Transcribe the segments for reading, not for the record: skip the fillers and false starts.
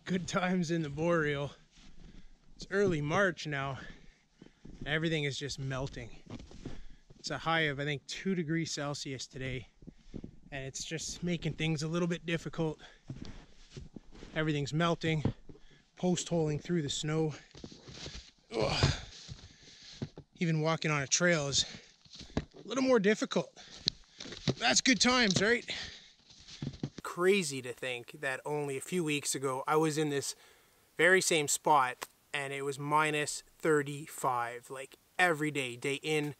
Good times in the boreal. It's early March now. Everything is just melting. It's a high of I think 2 degrees Celsius today, and it's just making things a little bit difficult. Everything's melting, post holing through the snow. Ugh. Even walking on a trail is a little more difficult. That's good times, right? Crazy to think that only a few weeks ago I was in this very same spot and it was minus 35 like every day, day in,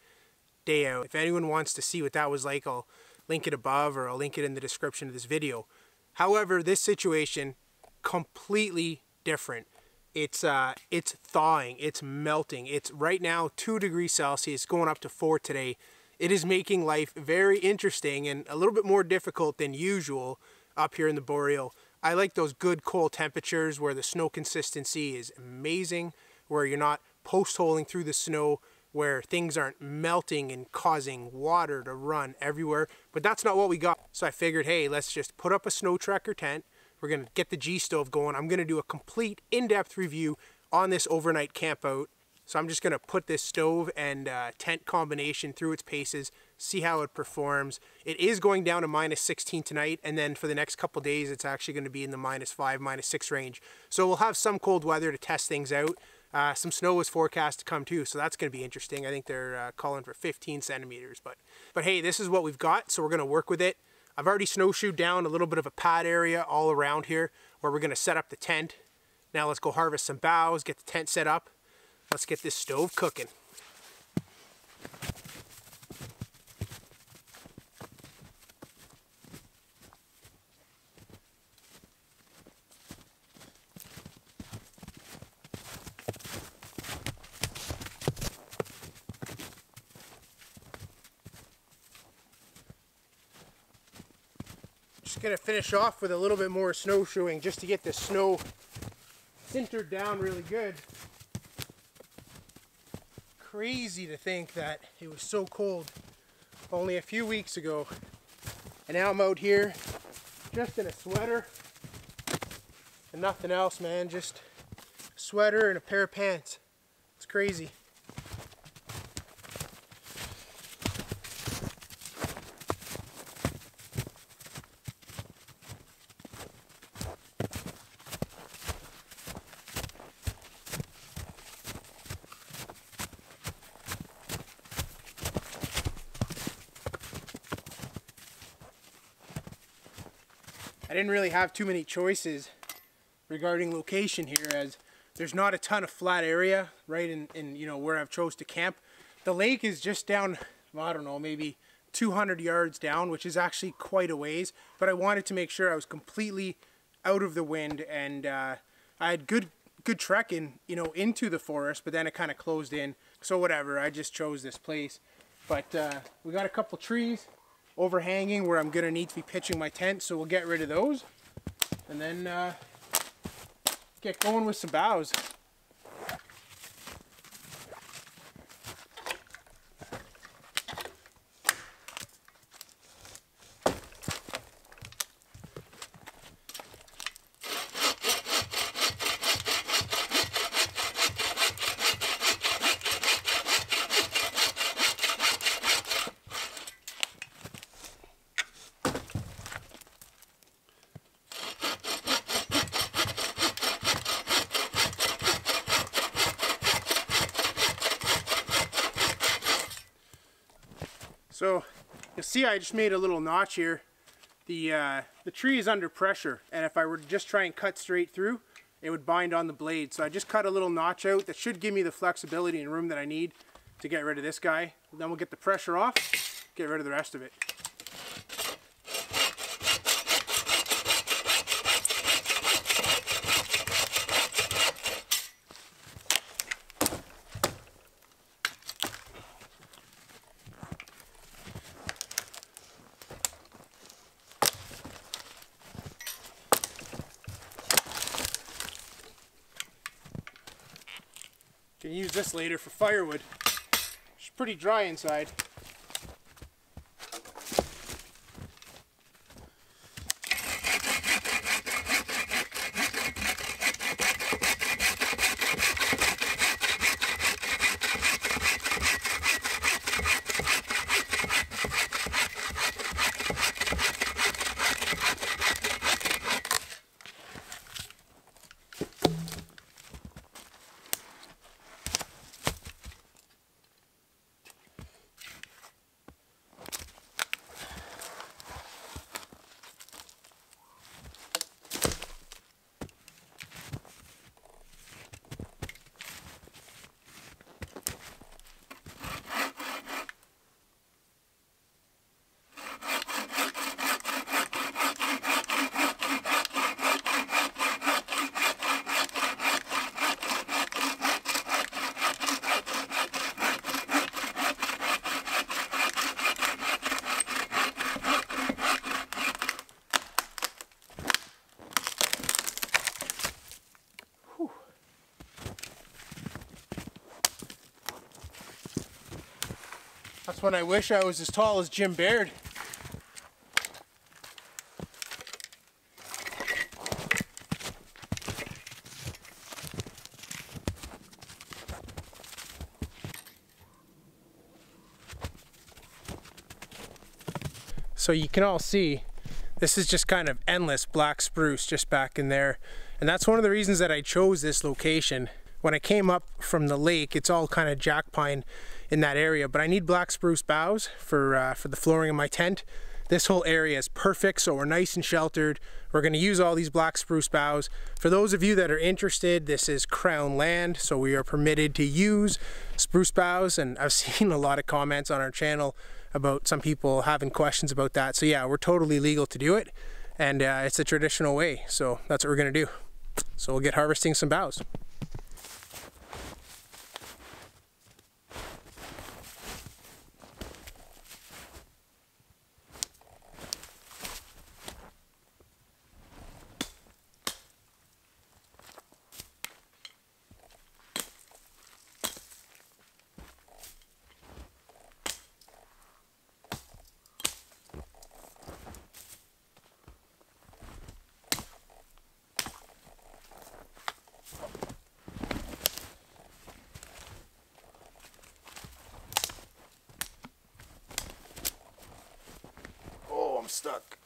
day out. If anyone wants to see what that was like, I'll link it above or I'll link it in the description of this video. However, this situation completely different. It's thawing, it's melting. It's right now 2 degrees Celsius, going up to 4 today. It is making life very interesting and a little bit more difficult than usual up here in the boreal. I like those good cold temperatures where the snow consistency is amazing, where you're not post-holing through the snow, where things aren't melting and causing water to run everywhere. But that's not what we got. So I figured, hey, let's just put up a Snowtrekker tent. We're gonna get the Gstove going. I'm gonna do a complete in-depth review on this overnight camp out. So I'm just gonna put this stove and tent combination through its paces, see how it performs. It is going down to minus 16 tonight, and then for the next couple days, it's actually gonna be in the minus 5, minus 6 range. So we'll have some cold weather to test things out. Some snow is forecast to come too, so that's gonna be interesting. I think they're calling for 15 centimeters, but hey, this is what we've got, so we're gonna work with it. I've already snowshoed down a little bit of a pad area all around here where we're gonna set up the tent. Now let's go harvest some boughs, get the tent set up. Let's get this stove cooking. Just gonna finish off with a little bit more snowshoeing just to get the snow sintered down really good. Crazy to think that it was so cold only a few weeks ago, and now I'm out here just in a sweater and nothing else, man. Just a sweater and a pair of pants. It's crazy. I didn't really have too many choices regarding location here, as there's not a ton of flat area right in you know where I've chose to camp. The lake is just down, well, I don't know, maybe 200 yards down, which is actually quite a ways, but I wanted to make sure I was completely out of the wind, and I had good trekking, you know, into the forest, but then it kind of closed in, so whatever, I just chose this place. But we got a couple trees overhanging where I'm gonna need to be pitching my tent, so we'll get rid of those and then get going with some boughs. So you'll see I just made a little notch here. The tree is under pressure, and if I were to just try and cut straight through, it would bind on the blade. So I just cut a little notch out that should give me the flexibility and room that I need to get rid of this guy. Then we'll get the pressure off, get rid of the rest of it. Can use this later for firewood. It's pretty dry inside. That's when I wish I was as tall as Jim Baird. So you can all see, this is just kind of endless black spruce just back in there. And that's one of the reasons that I chose this location. When I came up from the lake, it's all kind of jack pine in that area, but I need black spruce boughs for the flooring of my tent. This whole area is perfect, so we're nice and sheltered. We're going to use all these black spruce boughs. For those of you that are interested, this is Crown land, so we are permitted to use spruce boughs, and I've seen a lot of comments on our channel about some people having questions about that. So yeah, we're totally legal to do it, and it's a traditional way, so that's what we're going to do. So we'll get harvesting some boughs. Stuck.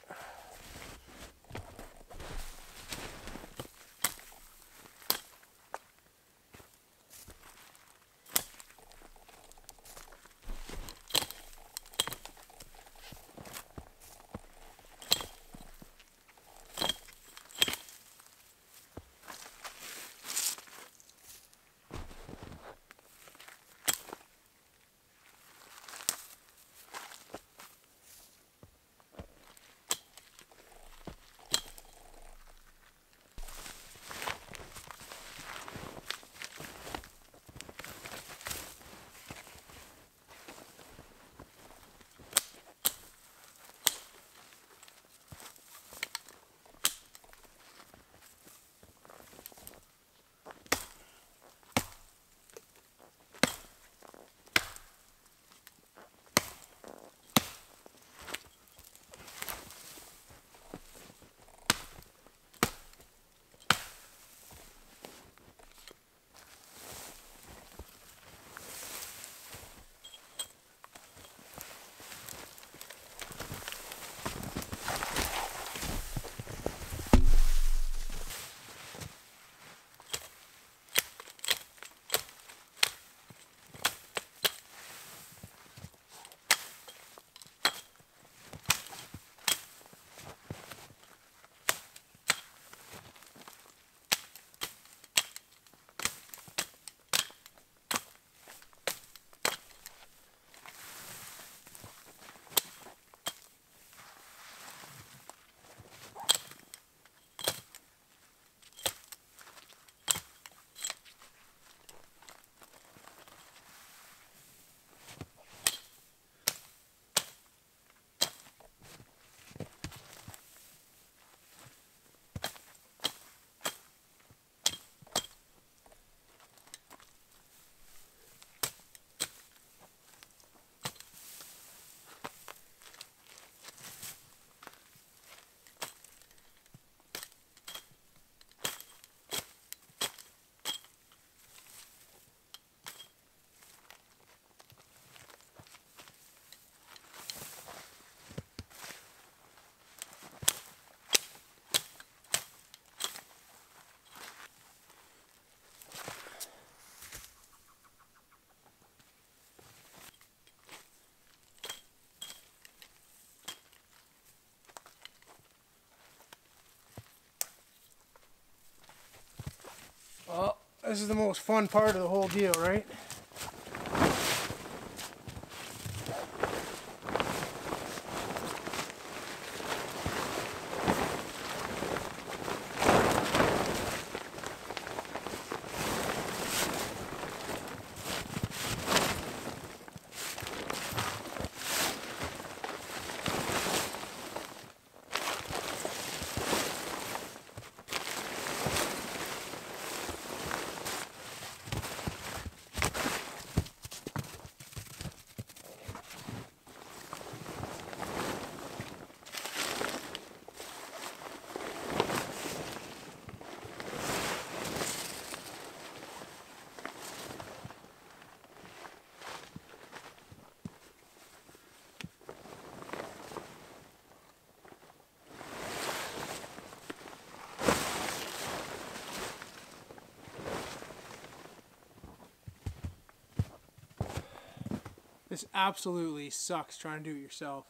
This is the most fun part of the whole deal, right? This absolutely sucks trying to do it yourself.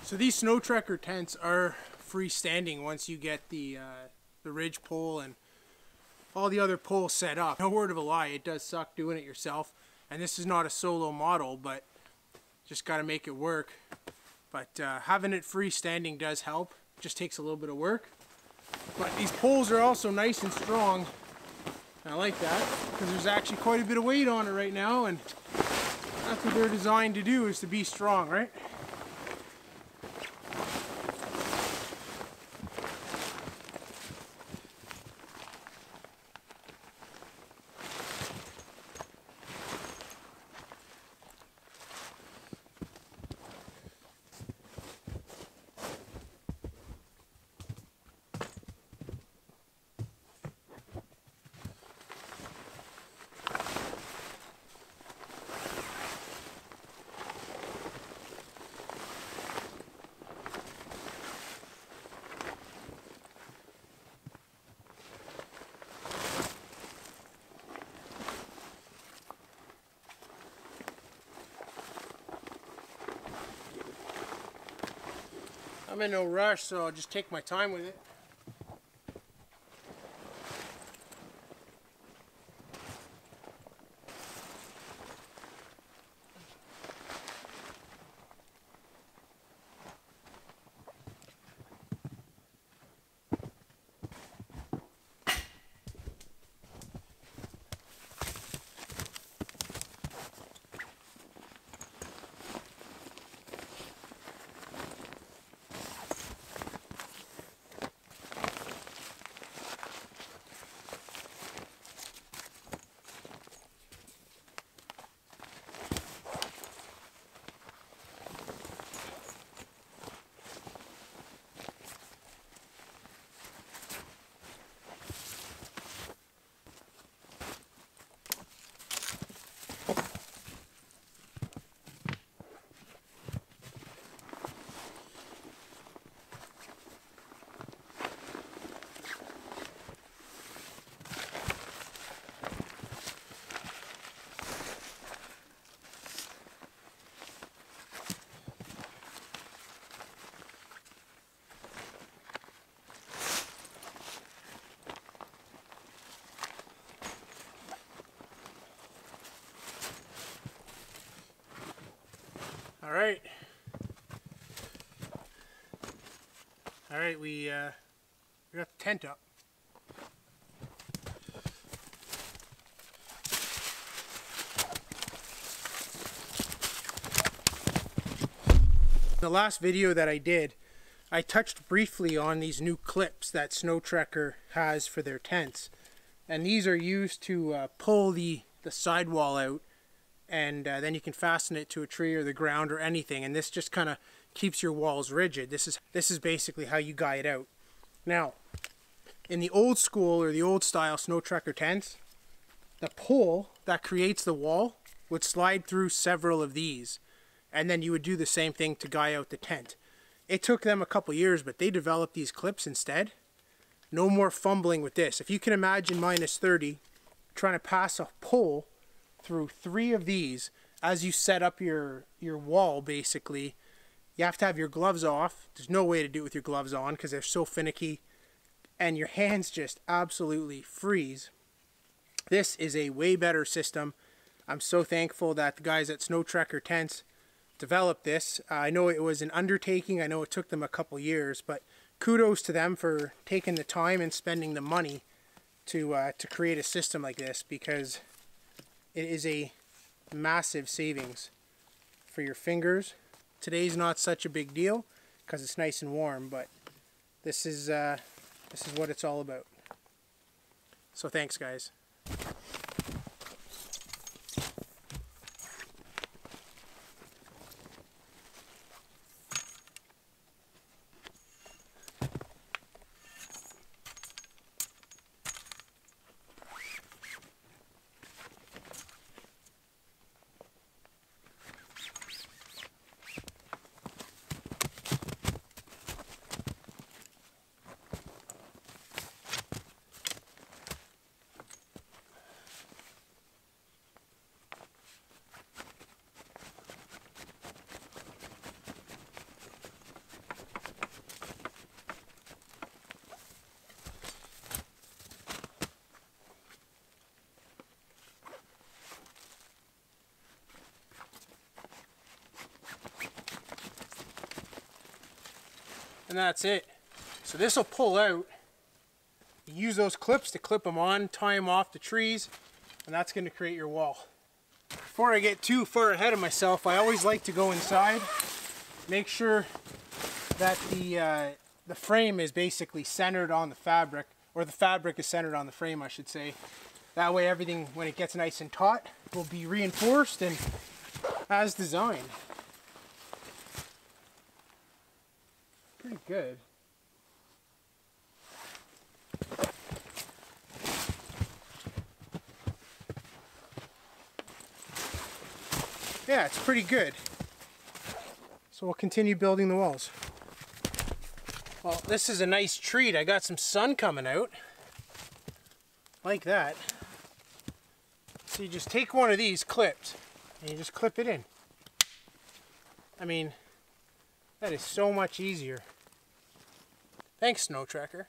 So these Snowtrekker tents are freestanding once you get the ridge pole and all the other poles set up. No word of a lie, it does suck doing it yourself. And this is not a solo model, but just got to make it work. But having it freestanding does help. Just takes a little bit of work. But these poles are also nice and strong. I like that because there's actually quite a bit of weight on it right now, and that's what they're designed to do, is to be strong, right? I'm in no rush, so I'll just take my time with it. All right, we got the tent up. The last video that I did, I touched briefly on these new clips that Snowtrekker has for their tents. And these are used to pull the sidewall out, and then you can fasten it to a tree or the ground or anything, and this just kind of keeps your walls rigid. This is basically how you guy it out. Now, in the old school or the old style Snowtrekker tents, the pole that creates the wall would slide through several of these, and then you would do the same thing to guy out the tent. It took them a couple years, but they developed these clips instead, No more fumbling with this. If you can imagine minus 30, trying to pass a pole through 3 of these as you set up your wall, basically, you have to have your gloves off. There's no way to do it with your gloves on because they're so finicky, and your hands just absolutely freeze. This is a way better system. I'm so thankful that the guys at Snowtrekker Temps developed this. I know it was an undertaking. I know it took them a couple years, but kudos to them for taking the time and spending the money to create a system like this, because it is a massive savings for your fingers. Today's not such a big deal because it's nice and warm, but this is what it's all about. So thanks, guys. And that's it. So this will pull out. You use those clips to clip them on, tie them off the trees, and that's going to create your wall. Before I get too far ahead of myself, I always like to go inside, make sure that the frame is basically centered on the fabric, or the fabric is centered on the frame, I should say. That way everything, when it gets nice and taut, will be reinforced and as designed. Pretty good. Yeah, it's pretty good. So we'll continue building the walls. Well, this is a nice treat. I got some sun coming out. Like that. So you just take one of these clipped and you just clip it in. I mean, that is so much easier. Thanks, Snowtrekker.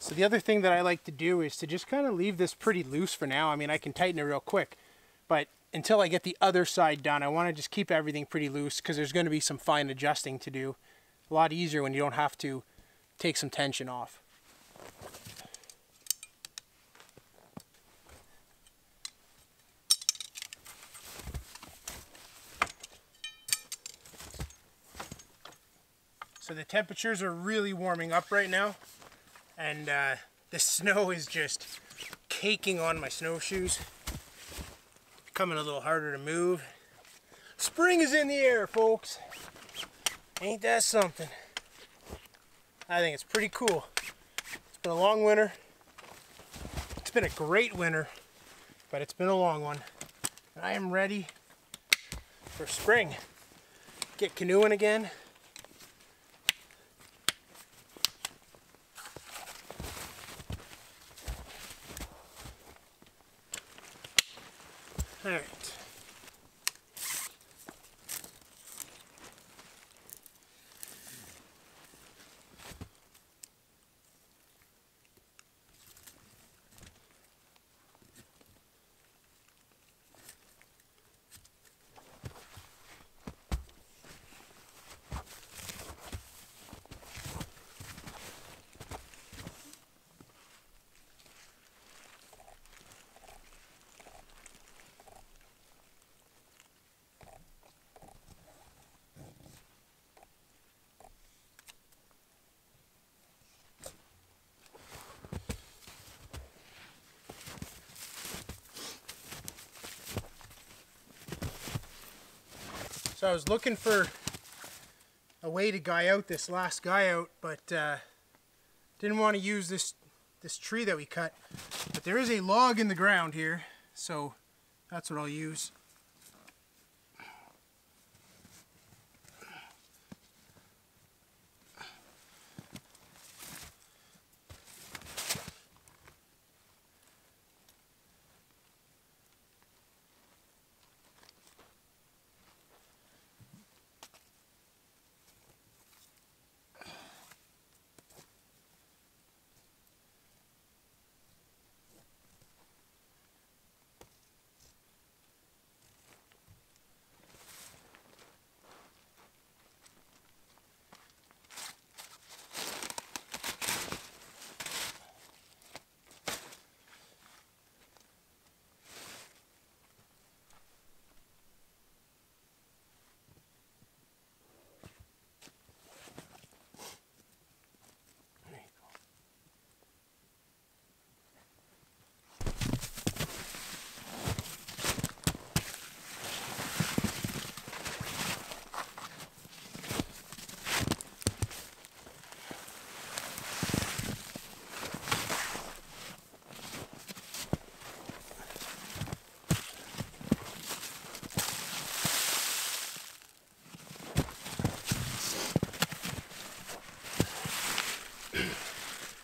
So the other thing that I like to do is to just kind of leave this pretty loose for now. I mean, I can tighten it real quick, but until I get the other side done, I want to just keep everything pretty loose because there's going to be some fine adjusting to do. A lot easier when you don't have to take some tension off. So the temperatures are really warming up right now. And the snow is just caking on my snowshoes. Becoming a little harder to move. Spring is in the air, folks. Ain't that something? I think it's pretty cool. It's been a long winter. It's been a great winter, but it's been a long one. And I am ready for spring. Get canoeing again. All right. So I was looking for a way to guy out this last guy out, but didn't want to use this tree that we cut. But there is a log in the ground here, so that's what I'll use.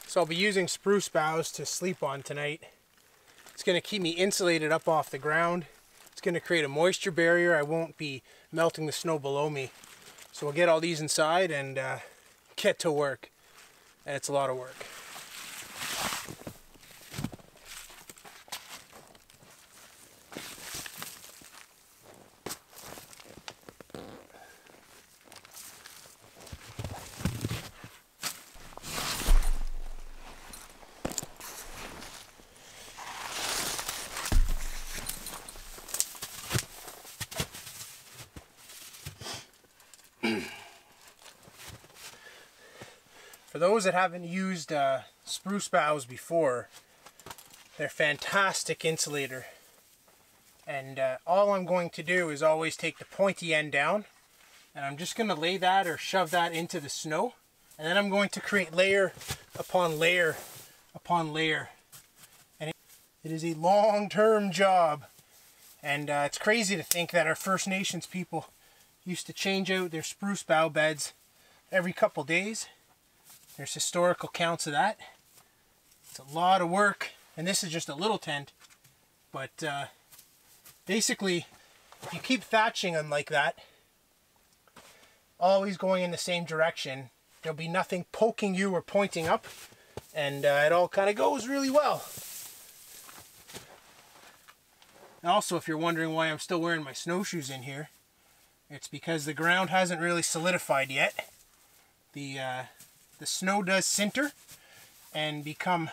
So I'll be using spruce boughs to sleep on tonight. It's going to keep me insulated up off the ground. It's going to create a moisture barrier. I won't be melting the snow below me. So we'll get all these inside and get to work. And it's a lot of work. For those that haven't used spruce boughs before, they're fantastic insulator. And all I'm going to do is always take the pointy end down, and I'm just going to lay that or shove that into the snow, and then I'm going to create layer upon layer upon layer. And it is a long-term job, and it's crazy to think that our First Nations people used to change out their spruce bough beds every couple days. There's historical counts of that. It's a lot of work, and this is just a little tent. But basically, if you keep thatching them like that, always going in the same direction, there'll be nothing poking you or pointing up, and it all kind of goes really well. And also, if you're wondering why I'm still wearing my snowshoes in here, it's because the ground hasn't really solidified yet. The snow does sinter and become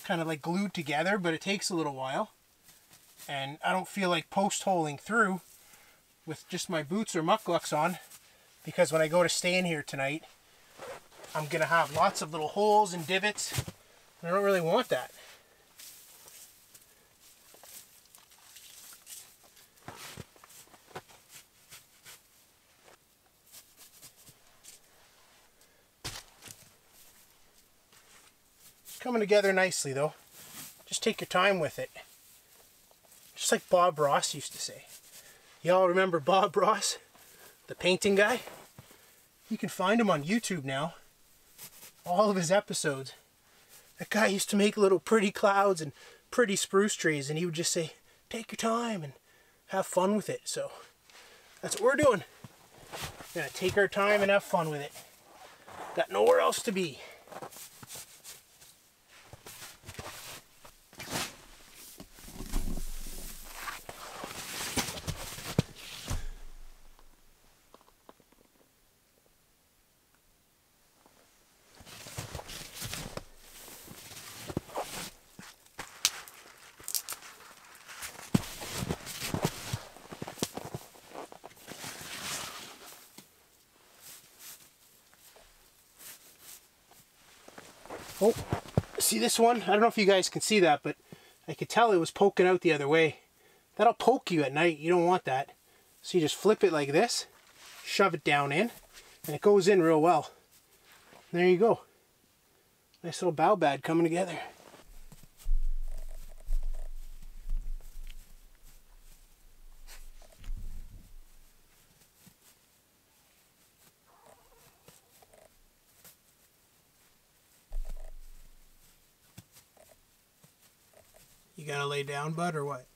kind of like glued together, but it takes a little while. And I don't feel like post-holing through with just my boots or mucklucks on, because when I go to stay in here tonight, I'm going to have lots of little holes and divots, and I don't really want that. Coming together nicely though. Just take your time with it. Just like Bob Ross used to say. Y'all remember Bob Ross? The painting guy? You can find him on YouTube now. All of his episodes. That guy used to make little pretty clouds and pretty spruce trees, and he would just say, take your time and have fun with it. So that's what we're doing. We're gonna take our time and have fun with it. Got nowhere else to be. Oh, see this one? I don't know if you guys can see that, but I could tell it was poking out the other way. That'll poke you at night. You don't want that. So you just flip it like this, shove it down in, and it goes in real well. There you go. Nice little bow bed coming together. You gotta lay down, bud, or what?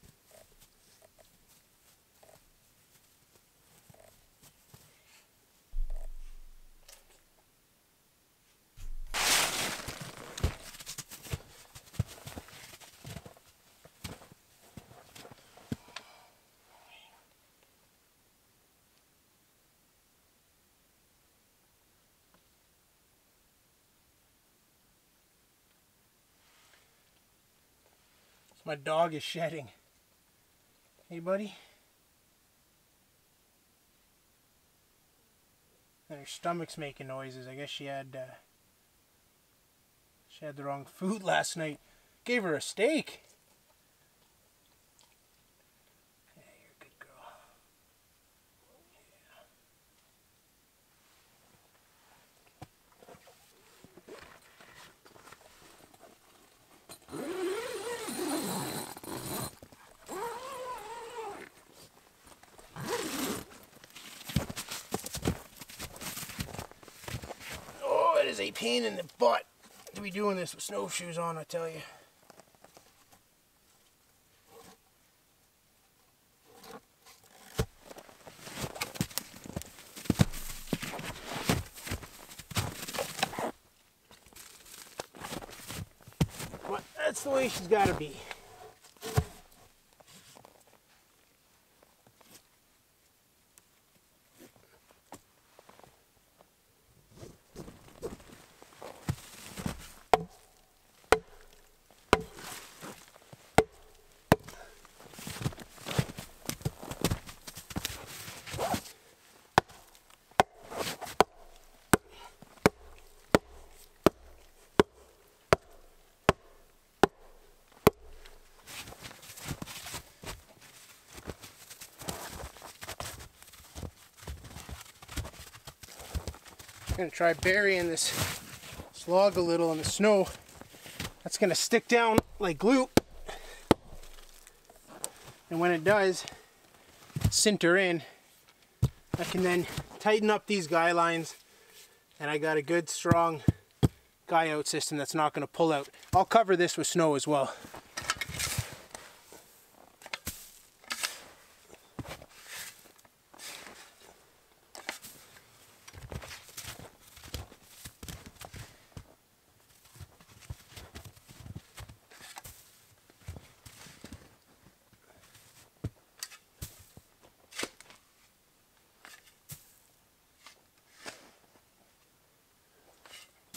My dog is shedding. Hey, buddy. And her stomach's making noises. I guess she had the wrong food last night. Gave her a steak. Yeah, you're a good girl. Oh, it is a pain in the butt to be doing this with snowshoes on, I tell you. But that's the way she's got to be. I'm going to try burying this log a little in the snow. That's going to stick down like glue. And when it does sinter in, I can then tighten up these guy lines, and I got a good strong guy out system that's not going to pull out. I'll cover this with snow as well.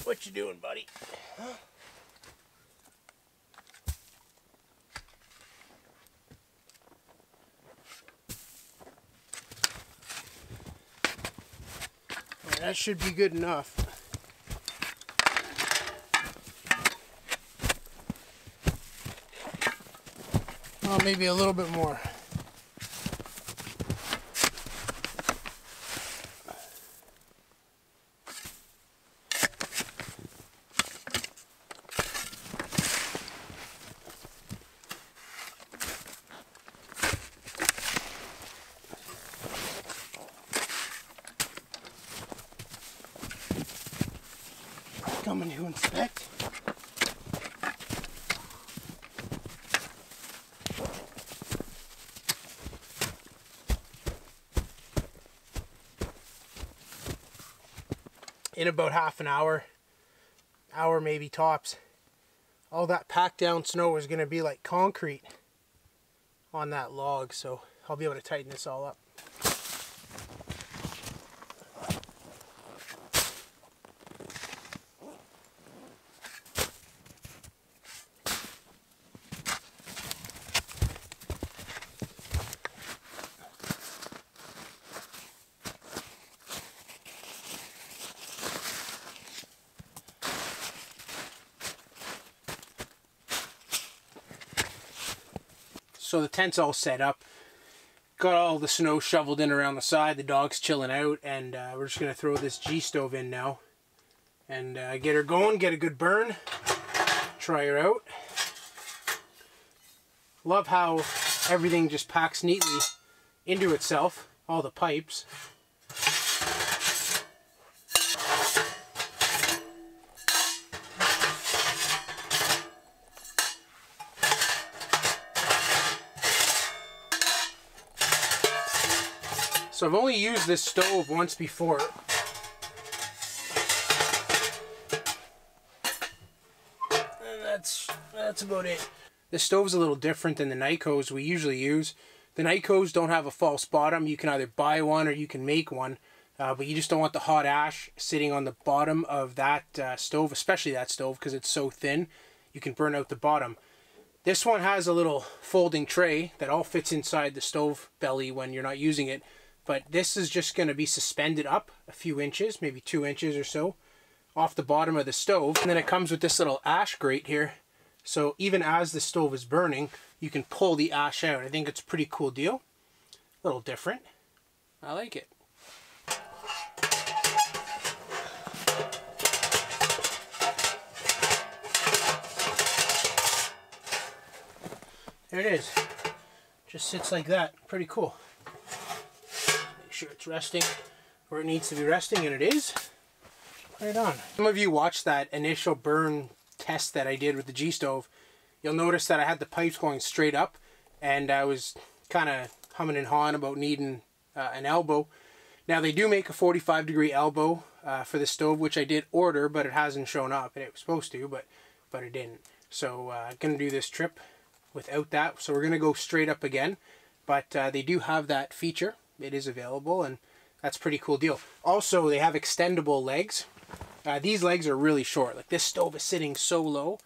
What you doing, buddy? Huh? Well, that should be good enough. Well, maybe a little bit more. Coming to inspect. In about half an hour maybe tops, all that packed down snow is going to be like concrete on that log, so I'll be able to tighten this all up. So the tent's all set up. got all the snow shoveled in around the side. The dog's chilling out, and we're just going to throw this Gstove in now and get her going, get a good burn, try her out. Love how everything just packs neatly into itself, all the pipes. So I've only used this stove once before. And that's about it. This stove's a little different than the Nycos we usually use. The Nycos don't have a false bottom. You can either buy one or you can make one. But you just don't want the hot ash sitting on the bottom of that stove, especially that stove, because it's so thin. You can burn out the bottom. This one has a little folding tray that all fits inside the stove belly when you're not using it. But this is just going to be suspended up a few inches, maybe 2 inches or so, off the bottom of the stove. And then it comes with this little ash grate here. So even as the stove is burning, you can pull the ash out. I think it's a pretty cool deal. A little different. I like it. There it is. Just sits like that. Pretty cool. Make sure it's resting where it needs to be resting, and it is. Right on. Some of you watched that initial burn test that I did with the Gstove. You'll notice that I had the pipes going straight up, and I was kind of humming and hawing about needing an elbow. Now they do make a 45-degree elbow for the stove, which I did order, but it hasn't shown up, and it was supposed to, but it didn't. So I'm going to do this trip without that. So we're going to go straight up again, but they do have that feature. It is available, and that's a pretty cool deal. Also, they have extendable legs. These legs are really short. Like, this stove is sitting so low,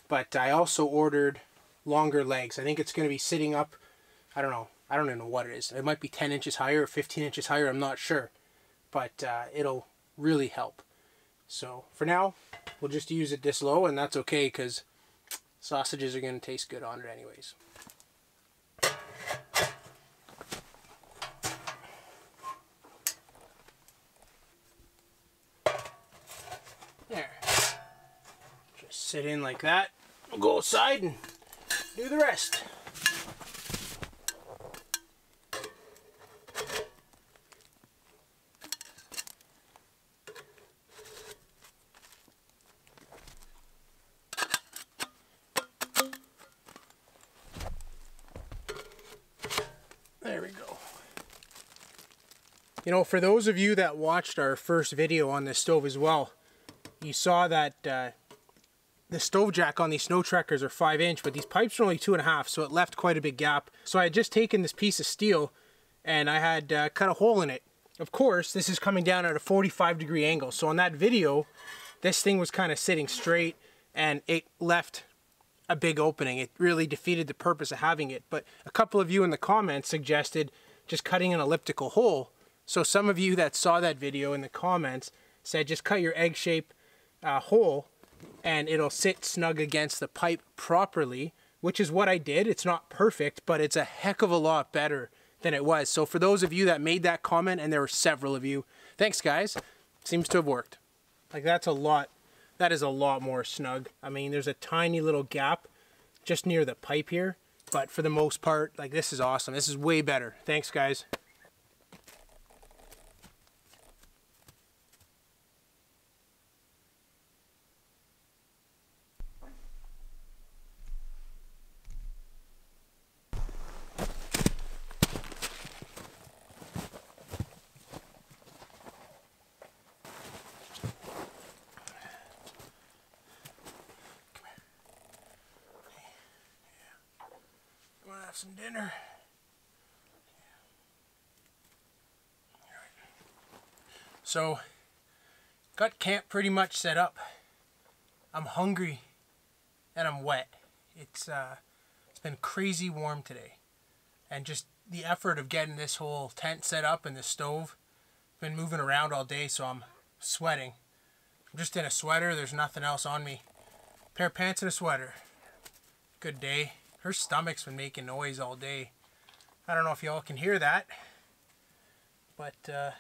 but I also ordered longer legs. I think it's going to be sitting up, I don't know. I don't even know what it is. It might be 10 inches higher or 15 inches higher. I'm not sure. But it'll really help. So for now, we'll just use it this low, and that's okay because sausages are going to taste good on it anyways. There. Just sit in like that. We'll go outside and do the rest. There we go. You know, for those of you that watched our first video on this stove as well, you saw that the stove jack on these Snowtrekkers are 5-inch, but these pipes are only 2.5, so it left quite a big gap. So I had just taken this piece of steel and I had cut a hole in it. Of course, this is coming down at a 45-degree angle. So on that video, this thing was kind of sitting straight and it left a big opening. It really defeated the purpose of having it. But a couple of you in the comments suggested just cutting an elliptical hole. So some of you that saw that video in the comments said just cut your egg-shaped hole and it'll sit snug against the pipe properly, which is what I did. It's not perfect, but it's a heck of a lot better than it was. So for those of you that made that comment, and there were several of you, thanks guys. Seems to have worked. Like, that's a lot. That is a lot more snug. I mean, there's a tiny little gap just near the pipe here, but for the most part, like, this is awesome. This is way better. Thanks guys. Have some dinner. So, got camp pretty much set up. I'm hungry and I'm wet. It's been crazy warm today, and just the effort of getting this whole tent set up and the stove, been moving around all day, so I'm sweating. I'm just in a sweater. There's nothing else on me. Pair of pants and a sweater. Good day. Her stomach's been making noise all day. I don't know if y'all can hear that, but I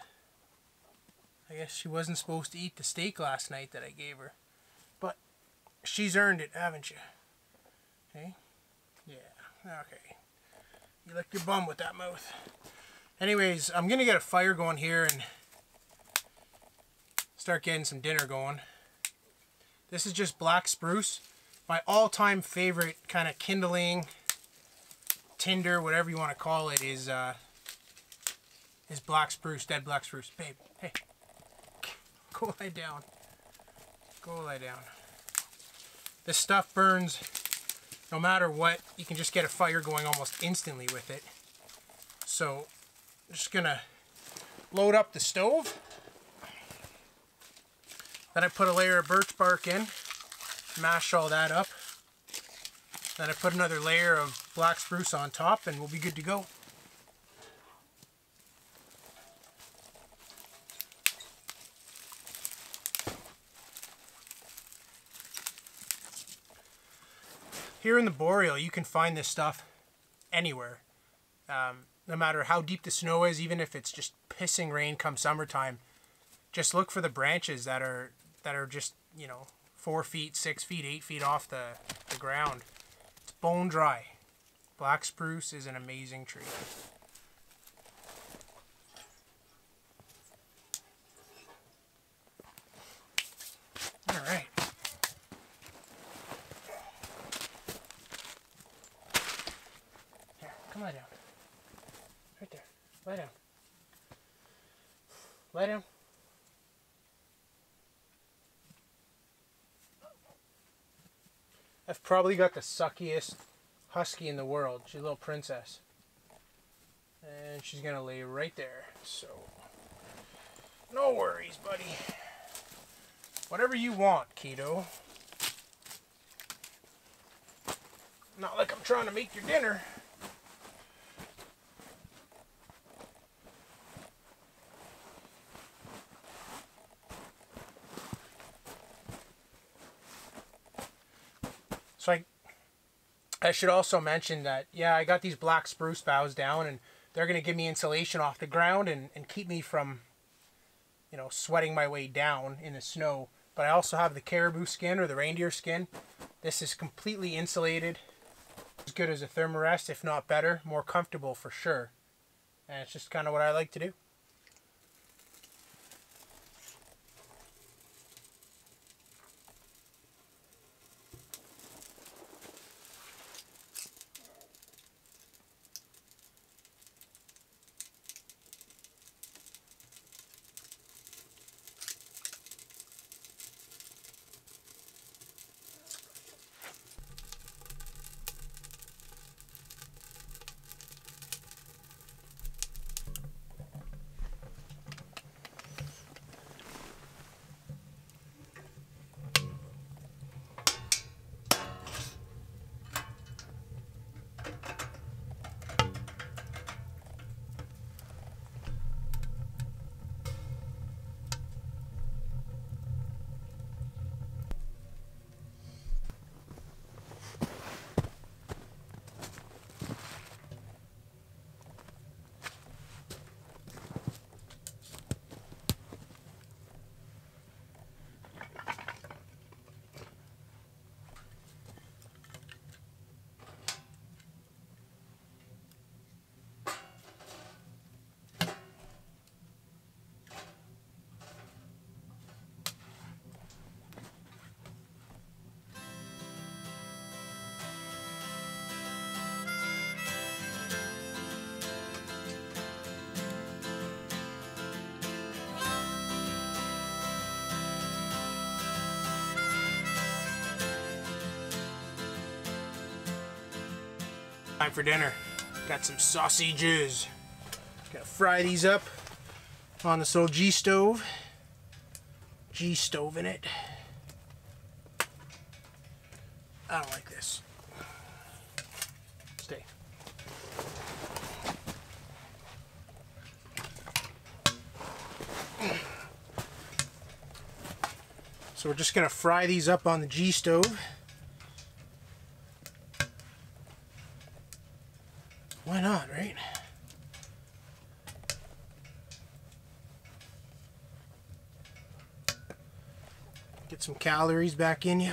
guess she wasn't supposed to eat the steak last night that I gave her. But she's earned it, haven't you? Okay? Yeah, okay. You licked your bum with that mouth. Anyways, I'm going to get a fire going here and start getting some dinner going. This is just black spruce. My all-time favorite kind of kindling, tinder, whatever you want to call it, is black spruce, dead black spruce. Babe, hey, go lie down. Go lie down. This stuff burns no matter what. You can just get a fire going almost instantly with it. So I'm just gonna load up the stove. Then I put a layer of birch bark in, mash all that up. Then I put another layer of black spruce on top and we'll be good to go. Here in the Boreal, you can find this stuff anywhere. No matter how deep the snow is, even if it's just pissing rain come summertime, just look for the branches that are just, you know, 4 feet, 6 feet, 8 feet off the ground. It's bone dry. Black spruce is an amazing tree. All right. Here, come lie down. Right there. Lie down. Lie down. I've probably got the suckiest husky in the world. She's a little princess. And she's gonna lay right there. So, no worries, buddy. Whatever you want, kiddo. Not like I'm trying to make your dinner. So I should also mention that, yeah, I got these black spruce boughs down and they're going to give me insulation off the ground and keep me from, you know, sweating my way down in the snow. But I also have the caribou skin or the reindeer skin. This is completely insulated. As good as a thermarest, if not better. More comfortable for sure. And it's just kind of what I like to do. Time for dinner. Got some sausages. Gotta fry these up on this old Gstove. Gstove in it. I don't like this. Stay. So we're just gonna fry these up on the Gstove. Why not, right? Get some calories back in you.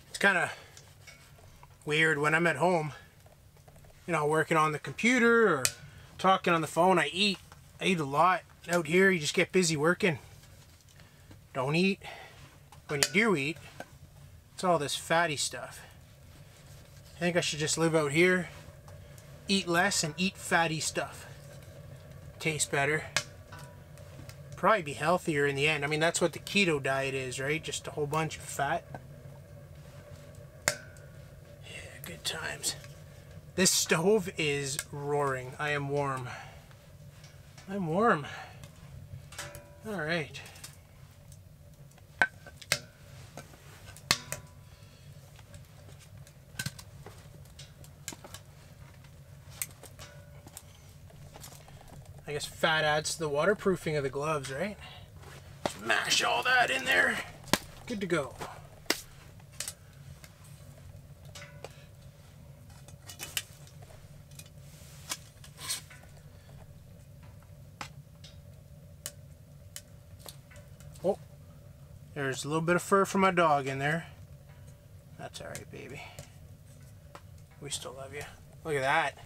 It's kind of weird when I'm at home, you know, working on the computer or talking on the phone. I eat a lot. Out here you just get busy working, don't eat. When you do eat, it's all this fatty stuff. I think I should just live out here, eat less and eat fatty stuff. Tastes better, probably be healthier in the end. I mean, that's what the keto diet is, right? Just a whole bunch of fat. Yeah, good times. This stove is roaring. I am warm. I'm warm. All right. I guess fat adds to the waterproofing of the gloves, right? Just mash all that in there. Good to go. Oh, there's a little bit of fur from my dog in there. That's alright, baby. We still love you. Look at that.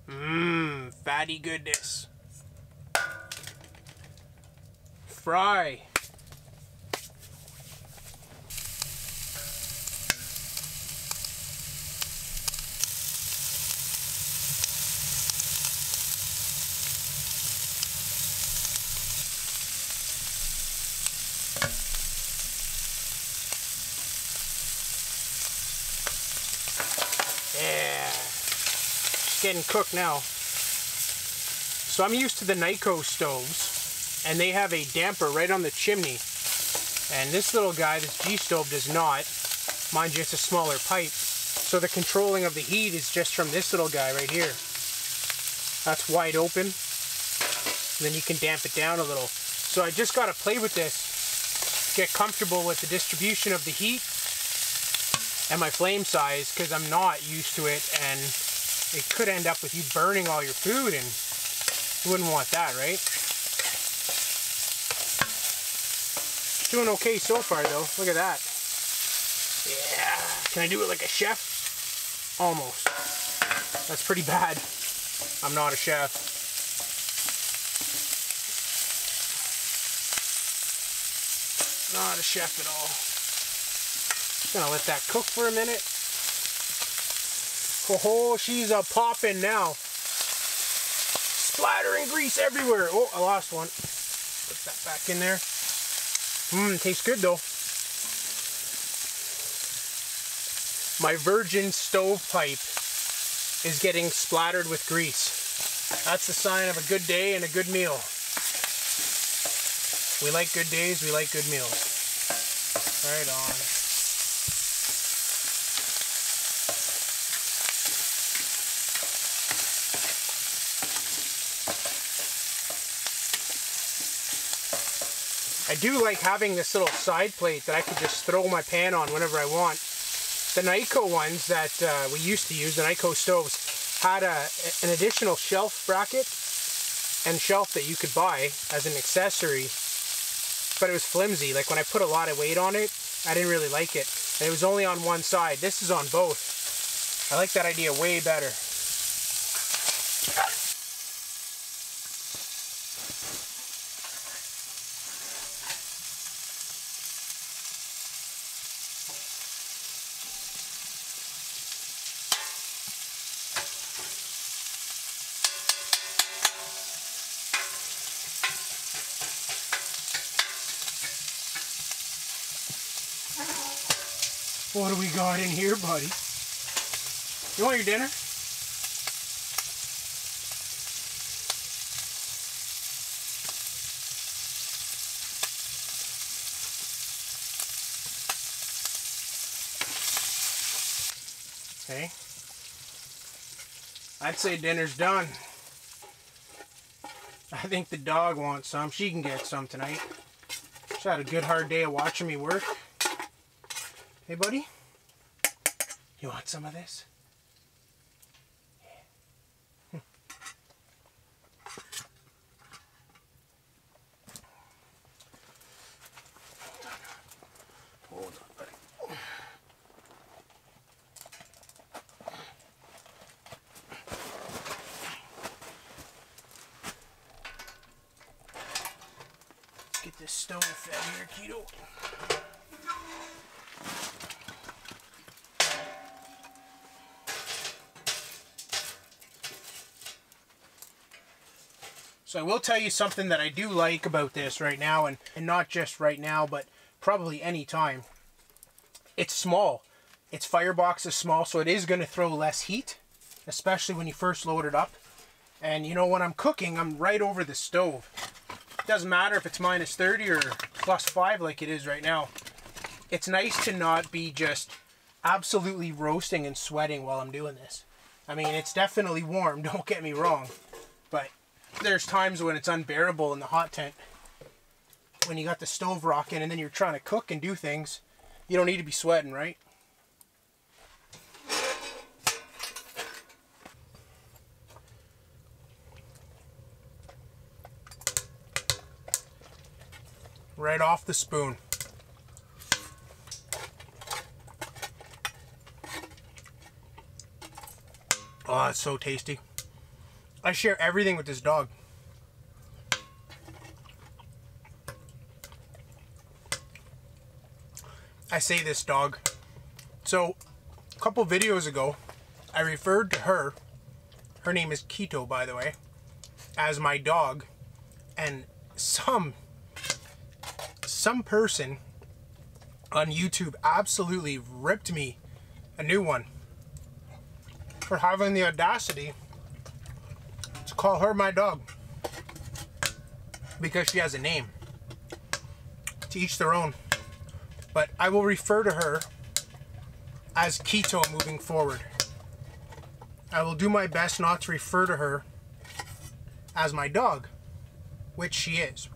Mmm, fatty goodness. Fry. Yeah, it's getting cooked now. So I'm used to the Nyko stoves, and they have a damper right on the chimney. And this little guy, this Gstove, does not. Mind you, it's a smaller pipe. So the controlling of the heat is just from this little guy right here. That's wide open. And then you can damp it down a little. So I just got to play with this, get comfortable with the distribution of the heat and my flame size, because I'm not used to it, and it could end up with you burning all your food, and you wouldn't want that, right? Doing okay so far though. Look at that. Yeah. Can I do it like a chef? Almost. That's pretty bad. I'm not a chef. Not a chef at all. Gonna let that cook for a minute. Oh, she's a popping now. Splattering grease everywhere. Oh, I lost one. Put that back in there. Tastes good though. My virgin stovepipe is getting splattered with grease. That's the sign of a good day and a good meal. We like good days, we like good meals. Right on. I do like having this little side plate that I could just throw my pan on whenever I want. The Nyko ones that we used to use, the Nyko stoves, had an additional shelf bracket and shelf that you could buy as an accessory, but it was flimsy. Like when I put a lot of weight on it, I didn't really like it. And it was only on one side. This is on both. I like that idea way better. What do we got in here, buddy? You want your dinner? Okay. I'd say dinner's done. I think the dog wants some. She can get some tonight. Just had a good hard day of watching me work. Hey buddy, you want some of this? Yeah. Hold on, buddy. Let's get this stove fed here, Keto. So I will tell you something that I do like about this right now, and not just right now, but probably any time. It's small. Its firebox is small, so it is going to throw less heat, especially when you first load it up. And you know, when I'm cooking, I'm right over the stove. It doesn't matter if it's minus 30 or plus 5 like it is right now. It's nice to not be just absolutely roasting and sweating while I'm doing this. I mean, it's definitely warm, don't get me wrong, but there's times when it's unbearable in the hot tent. When you got the stove rocking and then you're trying to cook and do things, you don't need to be sweating, right? Right off the spoon. Oh, it's so tasty. I share everything with this dog. I say this dog. So, a couple videos ago, I referred to her name is Keto, by the way, as my dog, and some person on YouTube absolutely ripped me a new one for having the audacity to call her my dog because she has a name. To each their own. But I will refer to her as Keto moving forward. I will do my best not to refer to her as my dog, which she is.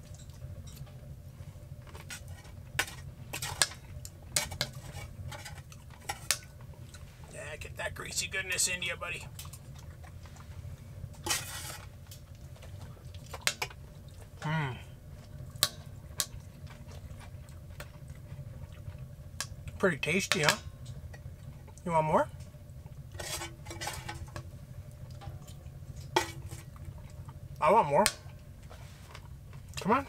Yeah, get that greasy goodness into you, buddy. Pretty tasty, huh? You want more? I want more. Come on.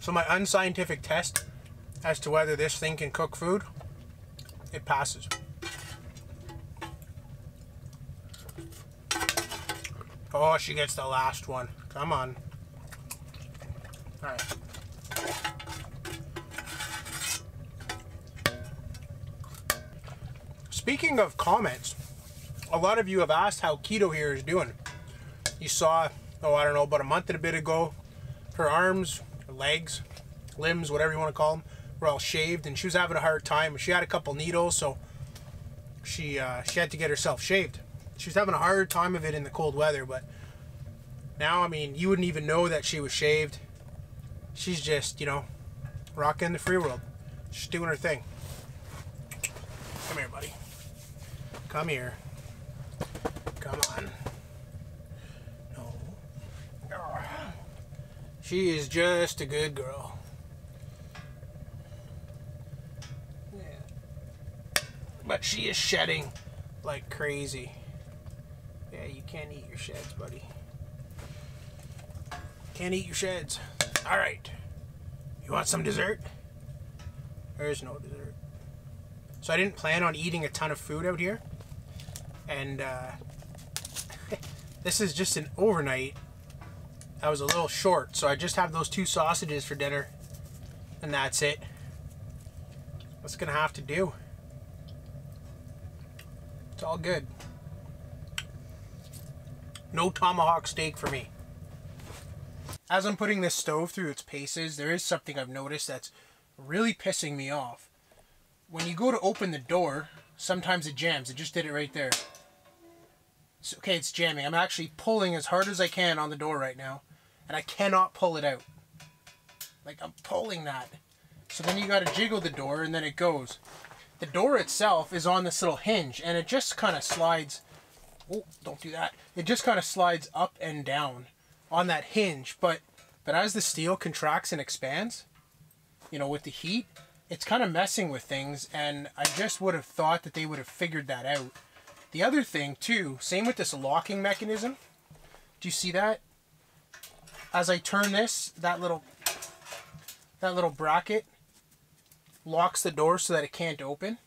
So my unscientific test as to whether this thing can cook food, it passes. Oh, she gets the last one. Come on. All right. Speaking of comments, a lot of you have asked how Keto here is doing. You saw, oh, I don't know, about a month and a bit ago, her arms, her legs, limbs, whatever you want to call them, were all shaved, and she was having a hard time. She had a couple needles, so she had to get herself shaved. She was having a hard time of it in the cold weather, but now, I mean, you wouldn't even know that she was shaved. She's just, you know, rocking the free world. She's doing her thing. Come here, buddy. Come here. Come on. No. She is just a good girl. Yeah. But she is shedding like crazy. Yeah, you can't eat your sheds, buddy. Can't eat your sheds. All right. You want some dessert? There's no dessert. So I didn't plan on eating a ton of food out here. And this is just an overnight. I was a little short, so I just have those 2 sausages for dinner. And that's it. What's gonna have to do? It's all good. No tomahawk steak for me. As I'm putting this stove through its paces, there is something I've noticed that's really pissing me off. When you go to open the door, sometimes it jams. It just did it right there. So, okay, it's jamming. I'm actually pulling as hard as I can on the door right now, and I cannot pull it out. Like, I'm pulling that. So then you got to jiggle the door, and then it goes. The door itself is on this little hinge, and it just kind of slides. Oh, don't do that. It just kind of slides up and down on that hinge, but as the steel contracts and expands, you know, with the heat, it's kind of messing with things, and I just would have thought that they would have figured that out. The other thing too, same with this locking mechanism. Do you see that? As I turn this, that little bracket locks the door so that it can't open,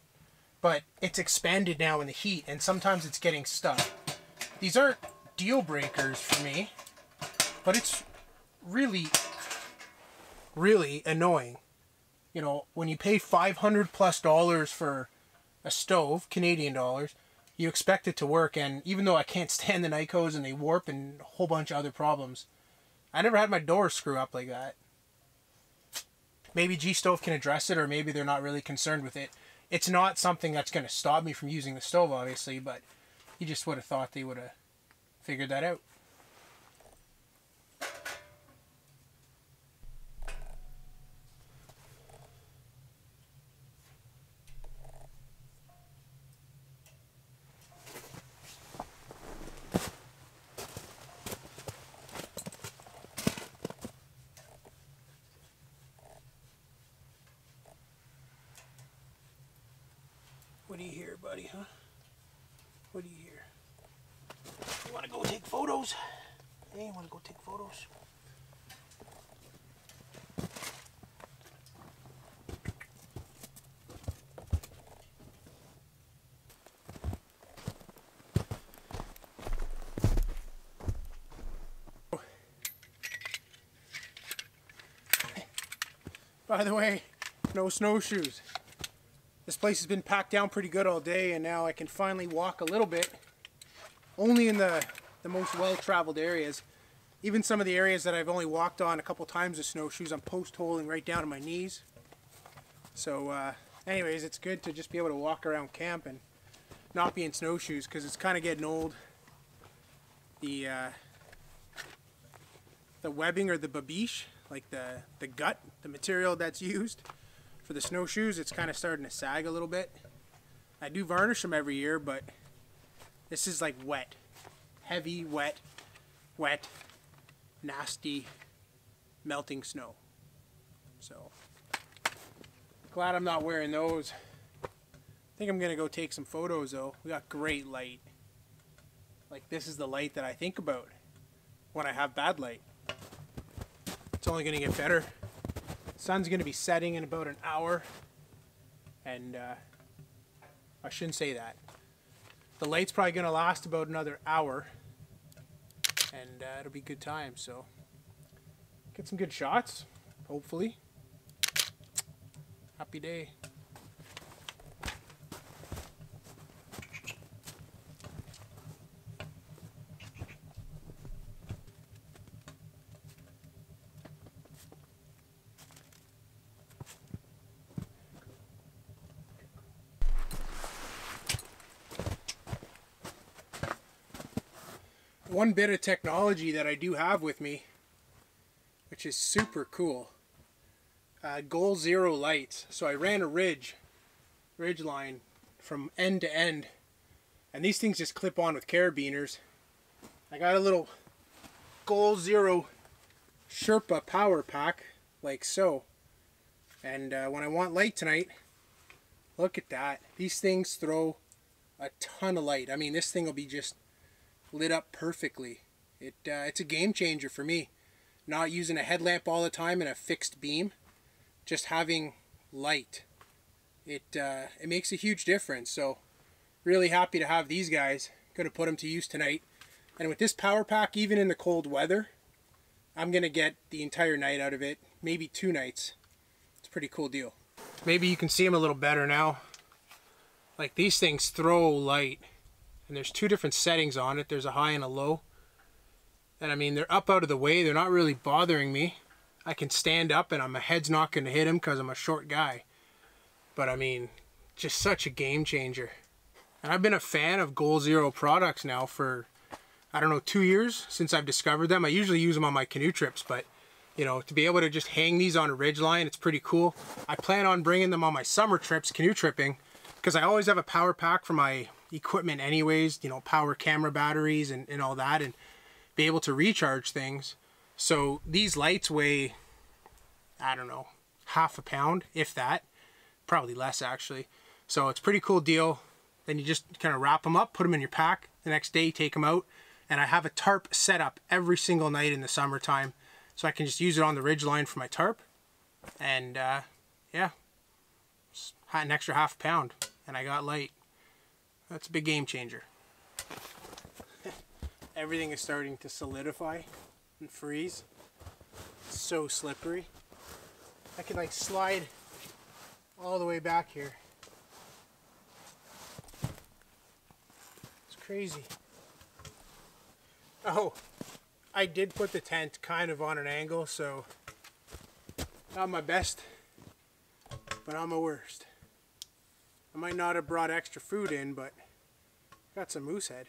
but it's expanded now in the heat, and sometimes it's getting stuck. These aren't deal breakers for me, but it's really, really annoying. You know, when you pay $500+ for a stove, Canadian dollars, you expect it to work, and even though I can't stand the Nikos and they warp and a whole bunch of other problems, I never had my door screw up like that. Maybe Gstove can address it, or maybe they're not really concerned with it. It's not something that's going to stop me from using the stove, obviously, but you just would have thought they would have figured that out. What do you hear, buddy, huh? What do you hear? You want to go take photos? Hey, you want to go take photos? By the way, no snowshoes. This place has been packed down pretty good all day, and now I can finally walk a little bit. Only in the most well-traveled areas. Even some of the areas that I've only walked on a couple times with snowshoes, I'm post-holing right down to my knees. So anyways, it's good to just be able to walk around camp and not be in snowshoes, because it's kind of getting old. The webbing, or the babiche, like the gut, the material that's used for the snowshoes, it's kind of starting to sag a little bit. I do varnish them every year, but this is like wet. Heavy, wet, nasty, melting snow. So, glad I'm not wearing those. I think I'm going to go take some photos though. We got great light. Like, this is the light that I think about when I have bad light. It's only going to get better. Sun's going to be setting in about an hour, and I shouldn't say that. The light's probably going to last about another hour, and it'll be good time. So get some good shots, hopefully. Happy day. One bit of technology that I do have with me, which is super cool, goal zero lights. So I ran a ridge line from end to end, and these things just clip on with carabiners. I got a little goal zero Sherpa power pack, like so, and when I want light tonight, look at that. These things throw a ton of light. I mean, this thing will be just lit up perfectly. It's a game changer for me. Not using a headlamp all the time and a fixed beam, just having light. It makes a huge difference. So really happy to have these guys. Gonna put them to use tonight. And with this power pack, even in the cold weather, I'm gonna get the entire night out of it. Maybe 2 nights. It's a pretty cool deal. Maybe you can see them a little better now. Like, these things throw light. And there's 2 different settings on it. There's a high and a low. And I mean, they're up out of the way. They're not really bothering me. I can stand up and my head's not going to hit him because I'm a short guy. But I mean, just such a game changer. And I've been a fan of Goal Zero products now for, I don't know, 2 years since I've discovered them. I usually use them on my canoe trips, but you know, to be able to just hang these on a ridgeline, it's pretty cool. I plan on bringing them on my summer trips, canoe tripping, because I always have a power pack for my equipment anyways, you know, power camera batteries and all that, and be able to recharge things. So these lights weigh, I don't know, half a pound, if that. Probably less actually. So it's a pretty cool deal. Then you just kind of wrap them up, put them in your pack. The next day, take them out. And I have a tarp set up every single night in the summertime. So I can just use it on the ridgeline for my tarp. And yeah, just an extra half a pound. And I got light. That's a big game changer. Everything is starting to solidify and freeze. It's so slippery. I can like slide all the way back here. It's crazy. Oh, I did put the tent kind of on an angle, so not my best, but not my worst. I might not have brought extra food in, but got some moose head.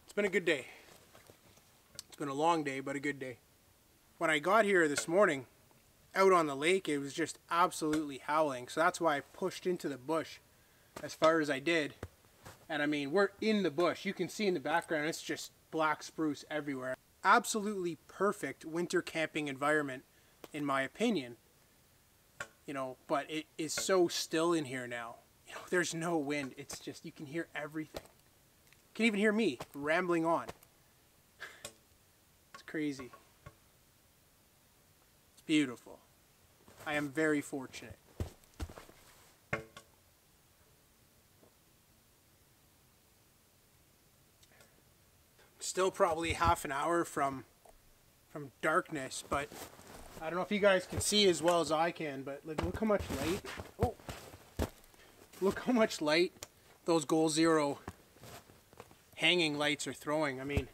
It's been a good day. It's been a long day, but a good day. When I got here this morning, out on the lake, it was just absolutely howling. So that's why I pushed into the bush as far as I did. And I mean, we're in the bush. You can see in the background, it's just black spruce everywhere. Absolutely perfect winter camping environment, in my opinion. You know, but it is so still in here now. You know, there's no wind. It's just, you can hear everything. You can even hear me rambling on. It's crazy. It's beautiful. I am very fortunate. Still probably half an hour from darkness, but I don't know if you guys can see as well as I can, but look how much light. Oh, look how much light those Goal Zero hanging lights are throwing. I mean,